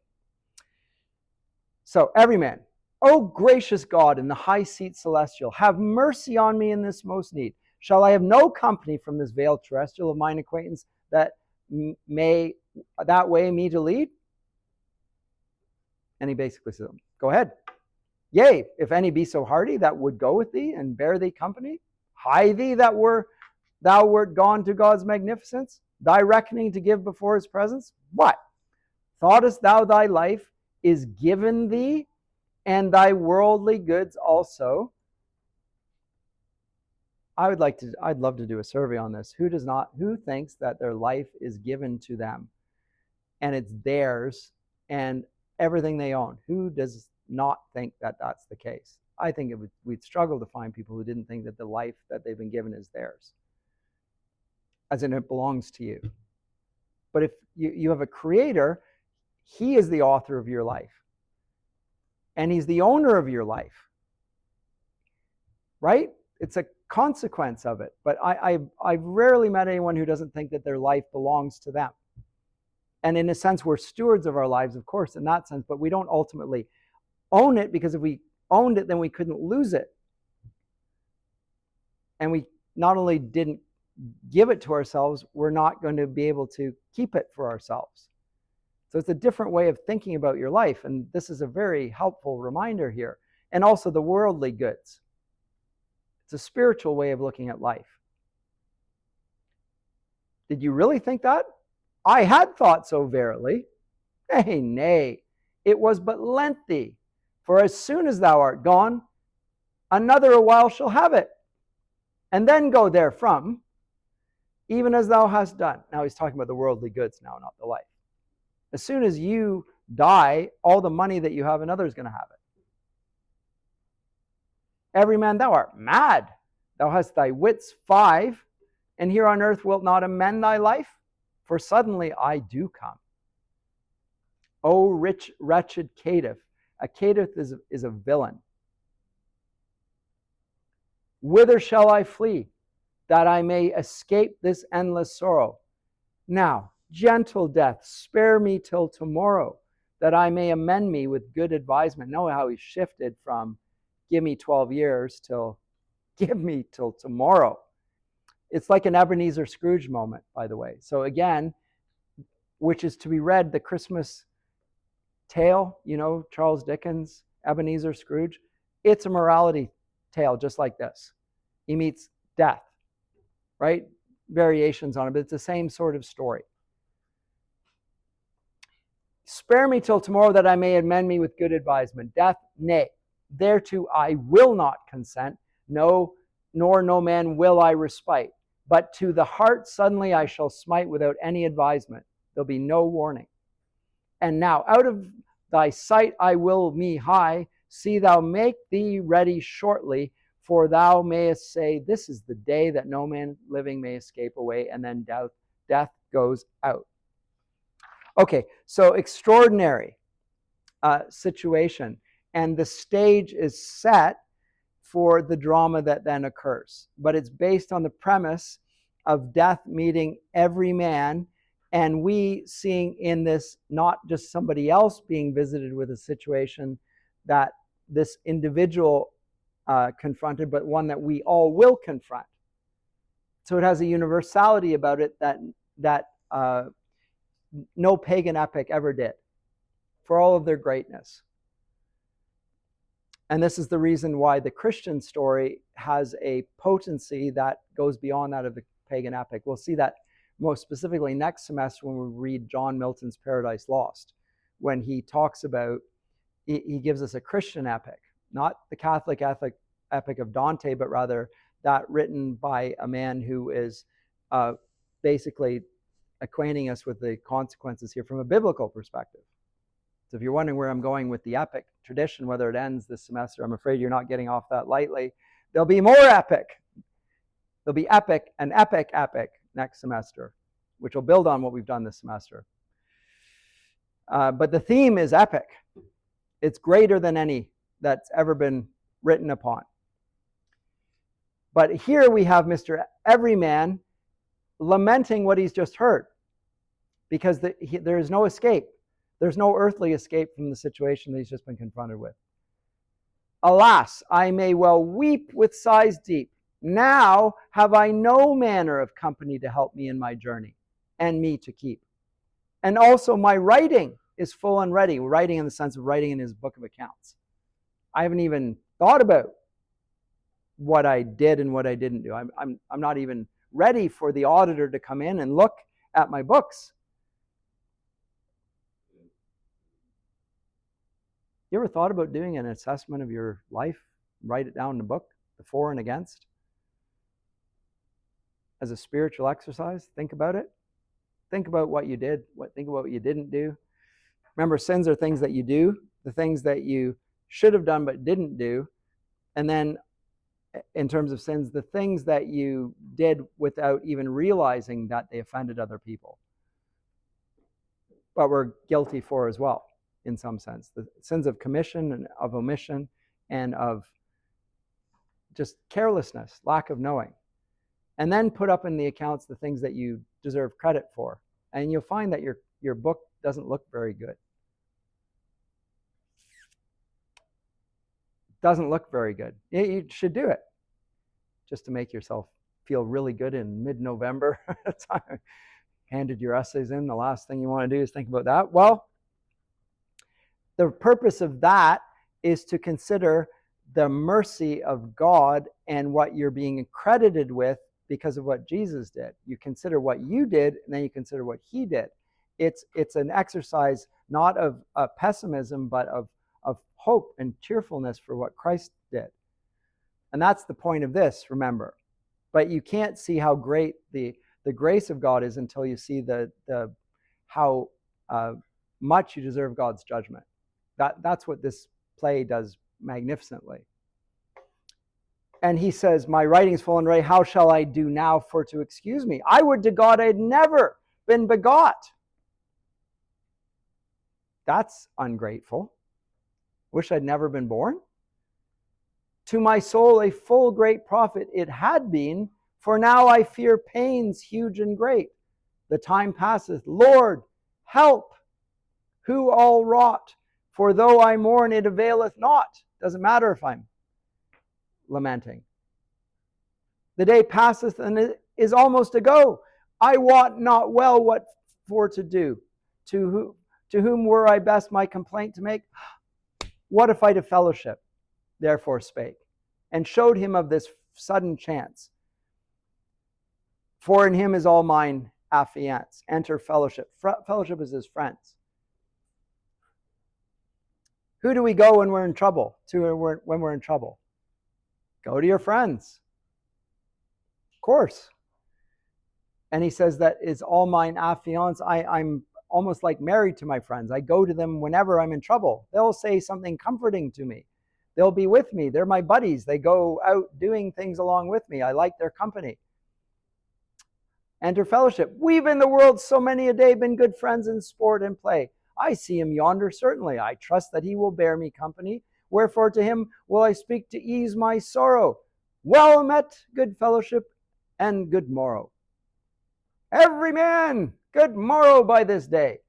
Speaker 1: So, everyman, O gracious God in the high seat celestial, have mercy on me in this most need. Shall I have no company from this veiled terrestrial of mine acquaintance that may that way me to lead? And he basically says, go ahead. Yea, if any be so hardy that would go with thee and bear thee company, hie thee that thou wert gone to God's magnificence, thy reckoning to give before his presence. What? Thoughtest thou thy life is given thee, and thy worldly goods also? I'd love to do a survey on this. Who thinks that their life is given to them and it's theirs and everything they own? Who does not think that that's the case? I think we'd struggle to find people who didn't think that the life that they've been given is theirs, as in it belongs to you. But if you have a creator, he is the author of your life. And he's the owner of your life. Right? It's a consequence of it. But I've rarely met anyone who doesn't think that their life belongs to them. And in a sense, we're stewards of our lives, of course, in that sense, but we don't ultimately own it, because if we owned it, then we couldn't lose it. And we not only didn't give it to ourselves, we're not going to be able to keep it for ourselves. So it's a different way of thinking about your life, and this is a very helpful reminder here. And also the worldly goods. It's a spiritual way of looking at life. Did you really think that? I had thought so verily. Nay, it was but lent thee. For as soon as thou art gone, another a while shall have it, and then go therefrom, even as thou hast done. Now he's talking about the worldly goods now, not the life. As soon as you die, all the money that you have, another is going to have it. Every man, thou art mad. Thou hast thy wits 5, and here on earth wilt not amend thy life? For suddenly I do come. O rich, wretched caitiff. A caitiff is a villain. Whither shall I flee, that I may escape this endless sorrow? Now, gentle death, spare me till tomorrow, that I may amend me with good advisement. Know how he shifted from give me 12 years till give me till tomorrow. It's like an Ebenezer Scrooge moment, by the way. So again, which is to be read, the Christmas tale, Charles Dickens, Ebenezer Scrooge. It's a morality tale just like this. He meets death, right? Variations on it, but it's the same sort of story. Spare me till tomorrow, that I may amend me with good advisement. Death, nay, thereto I will not consent. No, nor no man will I respite. But to the heart suddenly I shall smite without any advisement. There'll be no warning. And now out of thy sight I will me hie. See thou make thee ready shortly, for thou mayest say, this is the day that no man living may escape away. And then death goes out. Okay, so extraordinary situation. And the stage is set for the drama that then occurs. But it's based on the premise of death meeting every man, and we seeing in this not just somebody else being visited with a situation that this individual confronted, but one that we all will confront. So it has a universality about it that no pagan epic ever did, for all of their greatness. And this is the reason why the Christian story has a potency that goes beyond that of the pagan epic. We'll see that most specifically next semester when we read John Milton's Paradise Lost, when he talks about, he gives us a Christian epic, not the Catholic epic of Dante, but rather that written by a man who is basically acquainting us with the consequences here from a biblical perspective. So if you're wondering where I'm going with the epic tradition, whether it ends this semester, I'm afraid you're not getting off that lightly. There'll be more epic. There'll be epic next semester, which will build on what we've done this semester. But the theme is epic. It's greater than any that's ever been written upon. But here we have Mr. Everyman lamenting what he's just heard, because there is no escape. There's no earthly escape from the situation that he's just been confronted with. Alas, I may well weep with sighs deep. Now have I no manner of company to help me in my journey, and me to keep. And also my writing is full and ready. Writing in the sense of writing in his book of accounts. I haven't even thought about what I did and what I didn't do. I'm not even ready for the auditor to come in and look at my books. You ever thought about doing an assessment of your life? Write it down in a book, the for and against, as a spiritual exercise. Think about it. Think about what you did. Think about what you didn't do. Remember, sins are things that you do, the things that you should have done but didn't do. And then in terms of sins, the things that you did without even realizing that they offended other people, but were guilty for as well, in some sense. The sins of commission and of omission and of just carelessness, lack of knowing. And then put up in the accounts the things that you deserve credit for. And you'll find that your book doesn't look very good. Doesn't look very good. You should do it just to make yourself feel really good in mid-November. Handed your essays in, the last thing you want to do is think about that. Well, the purpose of that is to consider the mercy of God and what you're being credited with because of what Jesus did. You consider what you did, and then you consider what he did. It's an exercise not of pessimism, but of hope and cheerfulness for what Christ did. And that's the point of this, remember. But you can't see how great the grace of God is until you see how much you deserve God's judgment. That's what this play does magnificently. And he says, my writing is full and ready. How shall I do now for to excuse me? I would to God I had never been begot. That's ungrateful. Wish I'd never been born. To my soul a full great profit it had been, for now I fear pains huge and great. The time passeth, Lord, help, who all wrought, for though I mourn it availeth not. Doesn't matter if I'm lamenting. The day passeth and it is almost ago. I wot not well what for to do. To whom were I best my complaint to make? What if I to fellowship? Therefore spake, and showed him of this sudden chance. For in him is all mine affiance. Enter fellowship. Fellowship is his friends. Who do we go when we're in trouble? When we're in trouble? Go to your friends. Of course. And he says that is all mine affiance. I'm almost like married to my friends. I go to them whenever I'm in trouble. They'll say something comforting to me. They'll be with me. They're my buddies. They go out doing things along with me. I like their company. Enter fellowship. We've in the world so many a day been good friends in sport and play. I see him yonder, certainly. I trust that he will bear me company. Wherefore to him will I speak to ease my sorrow. Well met, good fellowship, and good morrow. Every man, good morrow by this day.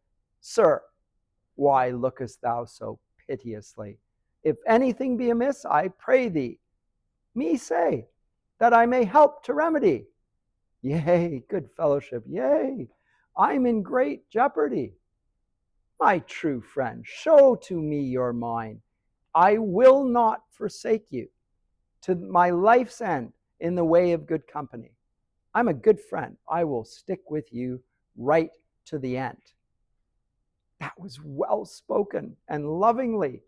Speaker 1: Sir, why lookest thou so piteously? If anything be amiss, I pray thee, me say, that I may help to remedy. Yea, good fellowship, yea, I'm in great jeopardy. My true friend, show to me your mind. I will not forsake you to my life's end in the way of good company. I'm a good friend. I will stick with you right to the end. That was well spoken and lovingly.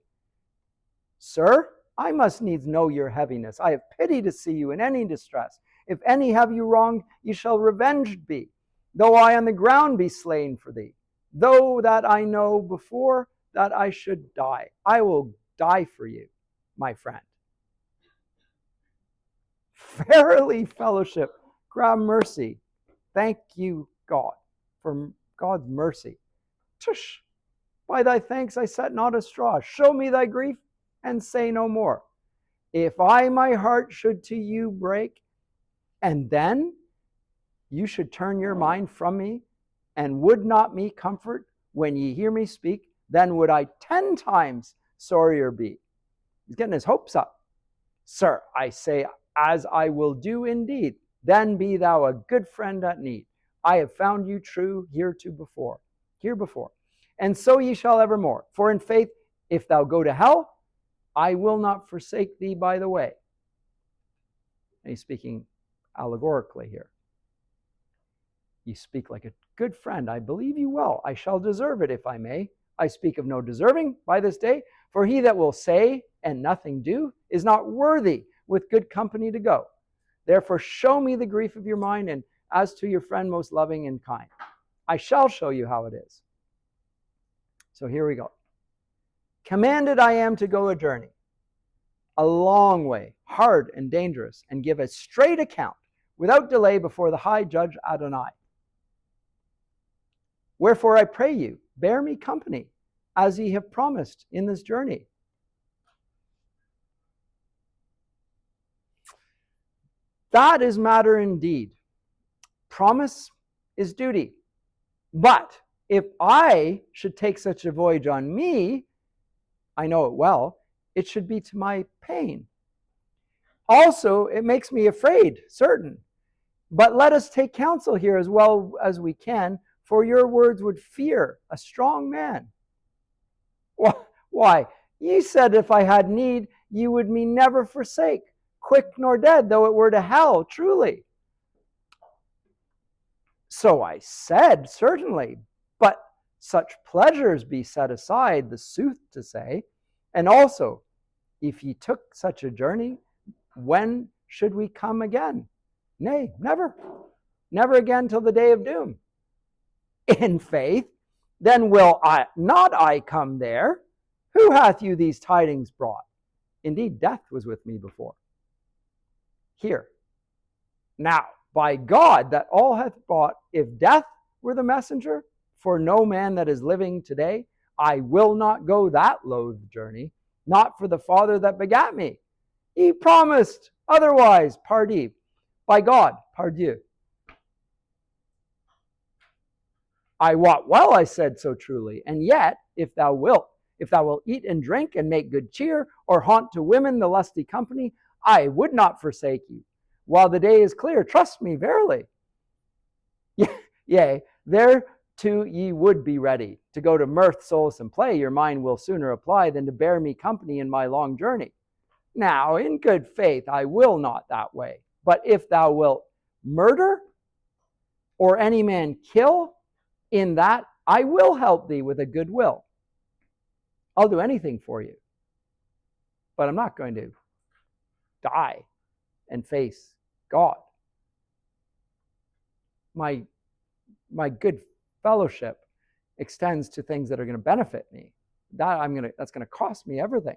Speaker 1: Sir, I must needs know your heaviness. I have pity to see you in any distress. If any have you wronged, ye shall revenged be, though I on the ground be slain for thee. Though that I know before that I should die, I will die for you, my friend. Verily, fellowship, grant mercy. Thank you, God, for God's mercy. Tush! By thy thanks I set not a straw. Show me thy grief, and say no more. If I my heart should to you break, And then you should turn your mind from me, and would not me comfort when ye hear me speak, then would I 10 times sorrier be. He's getting his hopes up. Sir, I say, as I will do indeed, then be thou a good friend at need. I have found you true here before. And so ye shall evermore. For in faith, if thou go to hell, I will not forsake thee by the way. And he's speaking allegorically here. You speak like a good friend. I believe you well. I shall deserve it if I may. I speak of no deserving by this day. For he that will say and nothing do is not worthy with good company to go. Therefore show me the grief of your mind, and as to your friend most loving and kind, I shall show you how it is. So here we go. Commanded I am to go a journey, a long way, hard and dangerous, and give a straight account without delay before the high judge Adonai. Wherefore I pray you, bear me company, as ye have promised in this journey. That is matter indeed. Promise is duty. But if I should take such a voyage on me, I know it well, it should be to my pain. Also, it makes me afraid, certain. But let us take counsel here as well as we can, for your words would fear a strong man. Why? Ye said if I had need, ye would me never forsake, quick nor dead, though it were to hell, truly. So I said, certainly, but such pleasures be set aside, the sooth to say. And also, if ye took such a journey, when should we come again? Nay, never. Never again till the day of doom. In faith, then will I come there. Who hath you these tidings brought? Indeed, death was with me before. Here. Now, by God that all hath bought, if death were the messenger, for no man that is living today, I will not go that loath journey, not for the Father that begat me. He promised otherwise, pardie. By God, pardieu. I wot well I said so truly, and yet, if thou wilt eat and drink and make good cheer, or haunt to women the lusty company, I would not forsake you. While the day is clear, trust me verily. Yea, thereto ye would be ready. To go to mirth, solace, and play, your mind will sooner apply than to bear me company in my long journey. Now, in good faith, I will not that way. But if thou wilt murder, or any man kill, in that I will help thee with a good will. I'll do anything for you. But I'm not going to die and face God. My good fellowship extends to things that are going to benefit me. That's going to cost me everything.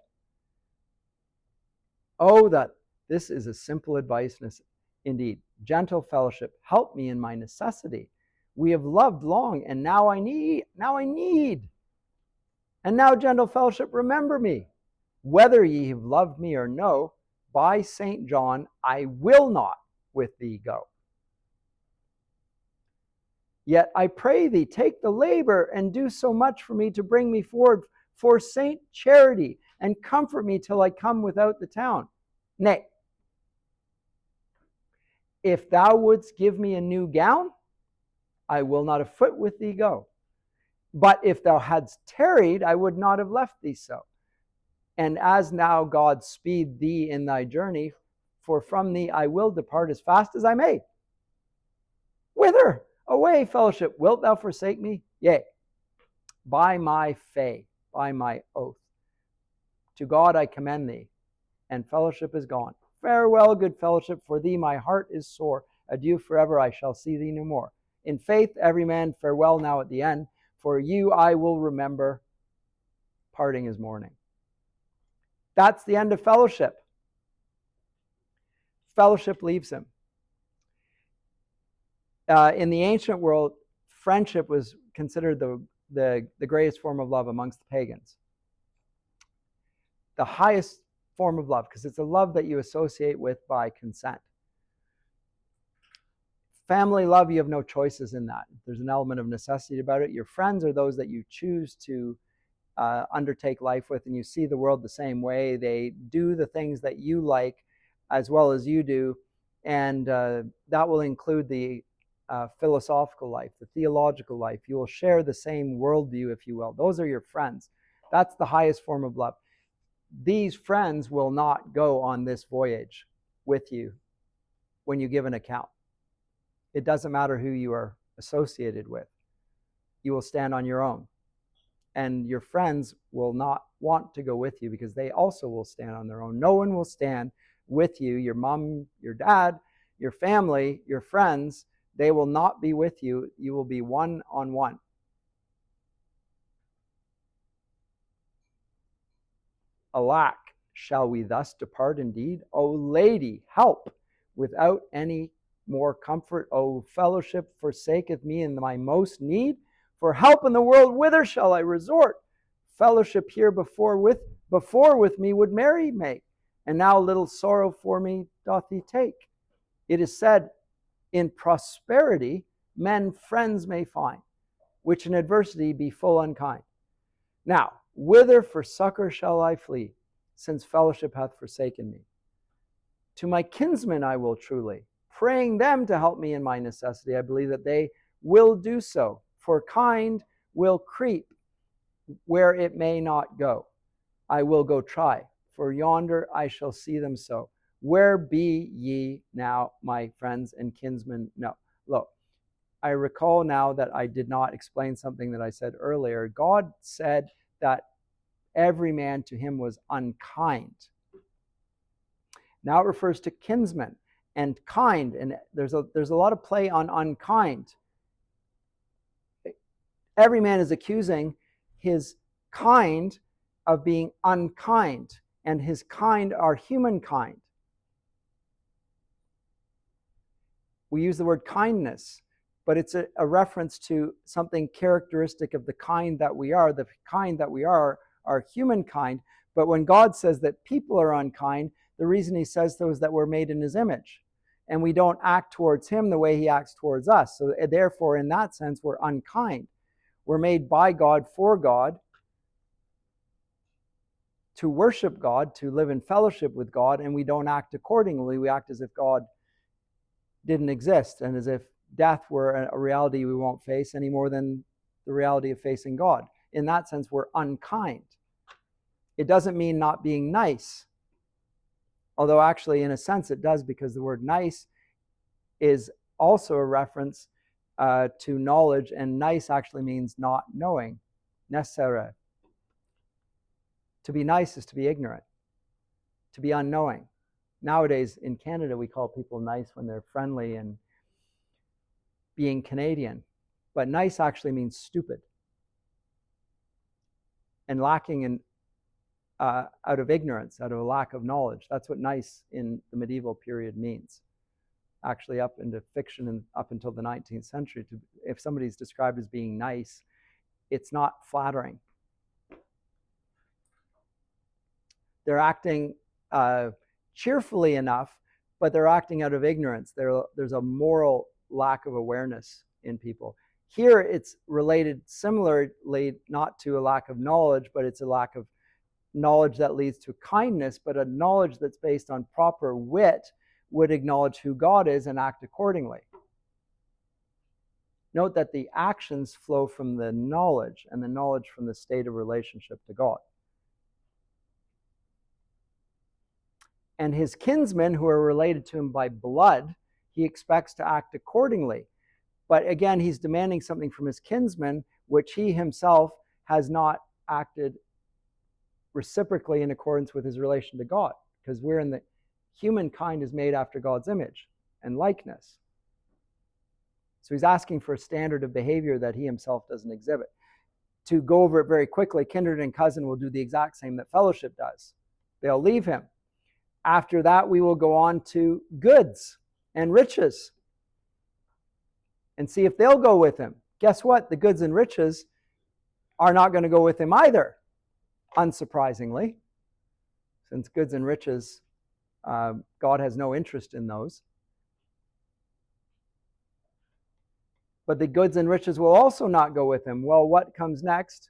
Speaker 1: Oh, that this is a simple advice indeed. Gentle fellowship, help me in my necessity. We have loved long, and now I need. And now, gentle fellowship, remember me. Whether ye have loved me or no, by St. John, I will not with thee go. Yet I pray thee, take the labor and do so much for me to bring me forward for Saint Charity, and comfort me till I come without the town. Nay, if thou wouldst give me a new gown, I will not a foot with thee go. But if thou hadst tarried, I would not have left thee so. And as now God speed thee in thy journey, for from thee I will depart as fast as I may. Whither? Away, fellowship, wilt thou forsake me? Yea, by my faith, by my oath. To God I commend thee, and fellowship is gone. Farewell, good fellowship, for thee my heart is sore. Adieu forever, I shall see thee no more. In faith, Everyman, farewell now at the end. For you I will remember, parting is morning. That's the end of fellowship. Fellowship leaves him. In the ancient world, friendship was considered the greatest form of love amongst the pagans. The highest form of love, because it's a love that you associate with by consent. Family love, you have no choices in that. There's an element of necessity about it. Your friends are those that you choose to undertake life with, and you see the world the same way. They do the things that you like as well as you do, and that will include the philosophical life, the theological life. You will share the same worldview, if you will. Those are your friends. That's the highest form of love. These friends will not go on this voyage with you when you give an account. It doesn't matter who you are associated with. You will stand on your own. And your friends will not want to go with you because they also will stand on their own. No one will stand with you. Your mom, your dad, your family, your friends, they will not be with you. You will be one-on-one. Alack, shall we thus depart indeed? O lady, help! Without any more comfort, O fellowship forsaketh me in my most need. For help in the world, whither shall I resort? Fellowship here before with me would merry make, and now little sorrow for me doth he take. It is said, in prosperity men friends may find, which in adversity be full unkind. Now, whither for succor shall I flee, since fellowship hath forsaken me? To my kinsmen I will truly, praying them to help me in my necessity. I believe that they will do so, for kind will creep where it may not go. I will go try, for yonder I shall see them so. Where be ye now, my friends and kinsmen? No. Look, I recall now that I did not explain something that I said earlier. God said that every man to him was unkind. Now it refers to kinsmen and kind, and there's a lot of play on unkind. Every man is accusing his kind of being unkind, and his kind are humankind. We use the word kindness, but it's a reference to something characteristic of the kind that we are. The kind that we are humankind. But when God says that people are unkind, the reason he says so is that we're made in his image, and we don't act towards him the way he acts towards us. So therefore, in that sense, we're unkind. We're made by God for God, to worship God, to live in fellowship with God, and we don't act accordingly. We act as if God didn't exist, and as if death were a reality we won't face any more than the reality of facing God. In that sense, we're unkind. It doesn't mean not being nice, although actually in a sense it does, because the word nice is also a reference to knowledge, and nice actually means not knowing. Necessary. To be nice is to be ignorant, to be unknowing. Nowadays in Canada, we call people nice when they're friendly and being Canadian. But nice actually means stupid and lacking in out of ignorance, out of a lack of knowledge. That's what nice in the medieval period means. Actually, up into fiction and up until the 19th century, if somebody's described as being nice, it's not flattering. They're acting cheerfully enough, but they're acting out of ignorance. There's a moral lack of awareness in people. Here it's related similarly, not to a lack of knowledge, but it's a lack of knowledge that leads to kindness, but a knowledge that's based on proper wit would acknowledge who God is and act accordingly. Note that the actions flow from the knowledge, and the knowledge from the state of relationship to God. And his kinsmen, who are related to him by blood, he expects to act accordingly. But again, he's demanding something from his kinsmen, which he himself has not acted reciprocally in accordance with his relation to God, because humankind is made after God's image and likeness. So he's asking for a standard of behavior that he himself doesn't exhibit. To go over it very quickly, kindred and cousin will do the exact same that fellowship does. They'll leave him. After that, we will go on to goods and riches and see if they'll go with him. Guess what? The goods and riches are not going to go with him either, unsurprisingly, since goods and riches, God has no interest in those. but the goods and riches will also not go with him. Well, what comes next?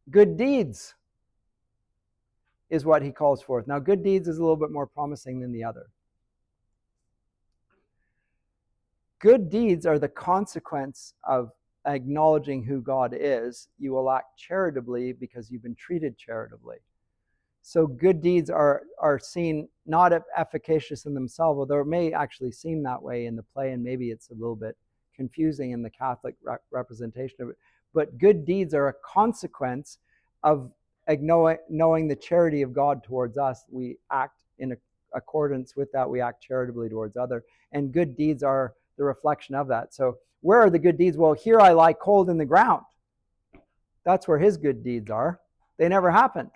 Speaker 1: Good deeds is what he calls forth. Now, good deeds is a little bit more promising than the other. Good deeds are the consequence of acknowledging who God is. You will act charitably because you've been treated charitably. So good deeds are seen not efficacious in themselves, although it may actually seem that way in the play, and maybe it's a little bit confusing in the Catholic representation of it. But good deeds are a consequence of knowing the charity of God towards us. We act in accordance with that. We act charitably towards others. And good deeds are the reflection of that. So where are the good deeds? Well, here I lie cold in the ground. That's where his good deeds are. They never happened.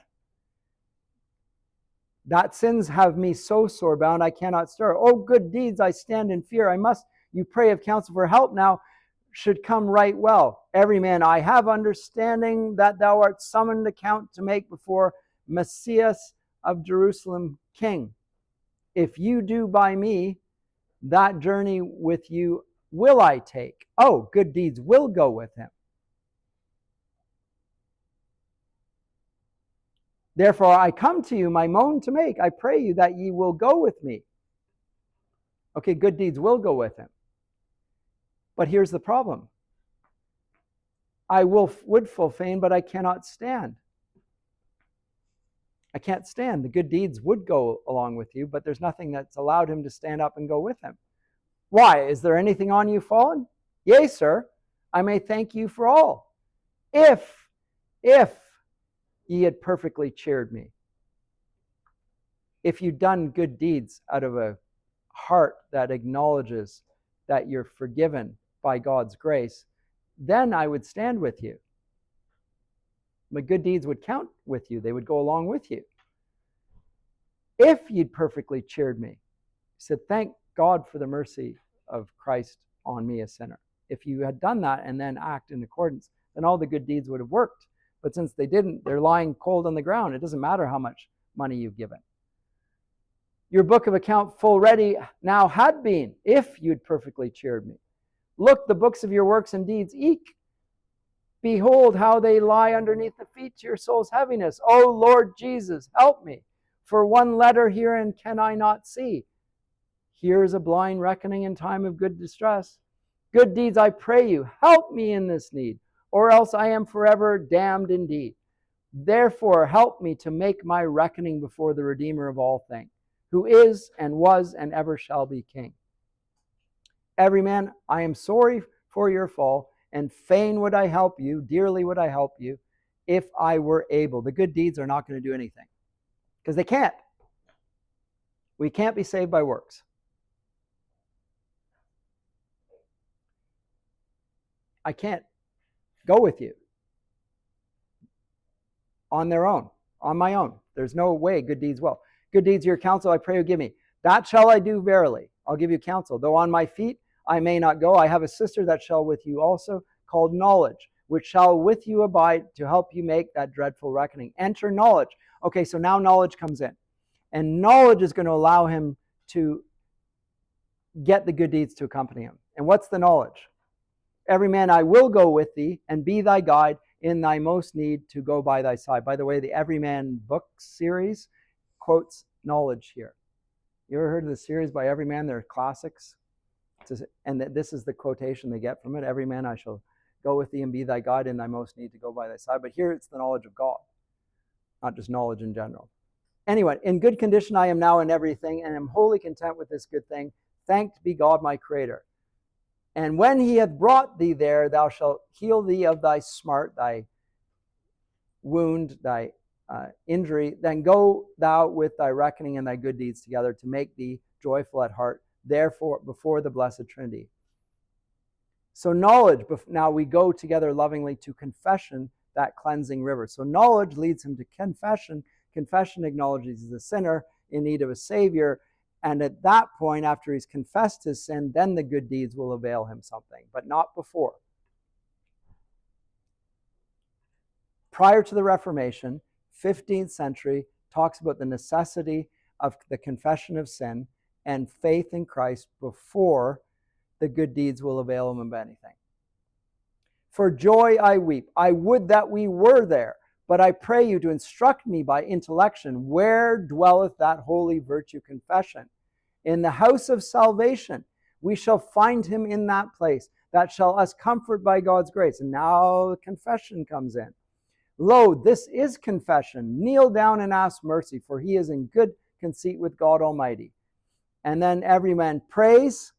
Speaker 1: That sins have me so sore bound I cannot stir. Oh, good deeds, I stand in fear. I must, you pray of counsel for help now, should come right well. Everyman, I have understanding that thou art summoned account to make before Messias of Jerusalem King. If you do by me, that journey with you will I take. Oh, good deeds will go with him. Therefore I come to you, my moan to make. I pray you that ye will go with me. Okay, good deeds will go with him. But here's the problem. I would full fain, but I cannot stand. I can't stand. The good deeds would go along with you, but there's nothing that's allowed him to stand up and go with him. Why? Is there anything on you fallen? Yea, sir, I may thank you for all. If ye had perfectly cheered me. If you'd done good deeds out of a heart that acknowledges that you're forgiven by God's grace, then I would stand with you. My good deeds would count with you. They would go along with you. If you'd perfectly cheered me, he said, thank God for the mercy of Christ on me, a sinner. If you had done that and then act in accordance, then all the good deeds would have worked. But since they didn't, they're lying cold on the ground. It doesn't matter how much money you've given. Your book of account full ready now had been, if you'd perfectly cheered me. Look, the books of your works and deeds, eke. Behold how they lie underneath the feet to your soul's heaviness. O Lord Jesus, help me. For one letter herein can I not see. Here's a blind reckoning in time of good distress. Good deeds, I pray you, help me in this need, or else I am forever damned indeed. Therefore, help me to make my reckoning before the Redeemer of all things, who is and was and ever shall be King. Everyman, I am sorry for your fall, and fain would I help you, dearly would I help you, if I were able. The good deeds are not going to do anything, because they can't. We can't be saved by works. I can't go with you on their own, on my own. There's no way good deeds will. Good deeds, your counsel, I pray you give me. That shall I do verily. I'll give you counsel. Though on my feet I may not go, I have a sister that shall with you also, called knowledge, which shall with you abide to help you make that dreadful reckoning. Enter knowledge. Okay, so now knowledge comes in. And knowledge is going to allow him to get the good deeds to accompany him. And what's the knowledge? Everyman, I will go with thee and be thy guide in thy most need to go by thy side. By the way, the Everyman book series quotes knowledge here. You ever heard of the series by Everyman? They're classics. And this is the quotation they get from it. Everyman, I shall go with thee and be thy guide in thy most need to go by thy side. But here it's the knowledge of God, not just knowledge in general. Anyway, in good condition I am now in everything, and am wholly content with this good thing. Thanked be God my Creator. And when he hath brought thee there, thou shalt heal thee of thy smart, thy wound, thy injury. Then go thou with thy reckoning and thy good deeds together to make thee joyful at heart, therefore before the blessed Trinity. So knowledge, now we go together lovingly to confession, that cleansing river. So knowledge leads him to confession. Confession acknowledges he's a sinner in need of a Savior. And at that point, after he's confessed his sin, then the good deeds will avail him something, but not before. Prior to the Reformation, 15th century, talks about the necessity of the confession of sin and faith in Christ before the good deeds will avail him of anything. For joy I weep. I would that we were there, but I pray you to instruct me by intellection. Where dwelleth that holy virtue confession? In the house of salvation. We shall find him in that place, that shall us comfort by God's grace. And now confession comes in. Lo, this is confession. Kneel down and ask mercy, for he is in good conceit with God Almighty. And then Everyman prays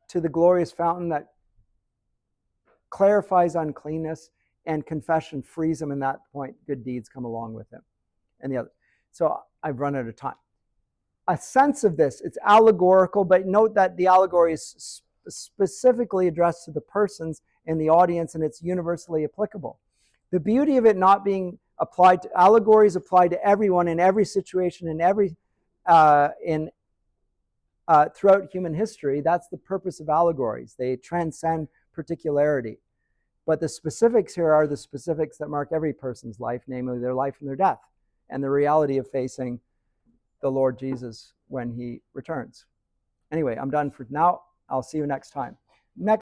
Speaker 1: to the glorious fountain that clarifies uncleanness, and confession frees him. In that point, good deeds come along with him. And the other. So I've run out of time. A sense of this, it's allegorical, but note that the allegory is specifically addressed to the persons in the audience, and it's universally applicable. The beauty of it not being applied to allegories apply to everyone in every situation, in every throughout human history. That's the purpose of allegories. They transcend particularity. But the specifics here are the specifics that mark every person's life, namely their life and their death, and the reality of facing the Lord Jesus when he returns. Anyway, I'm done for now. I'll see you next time. Next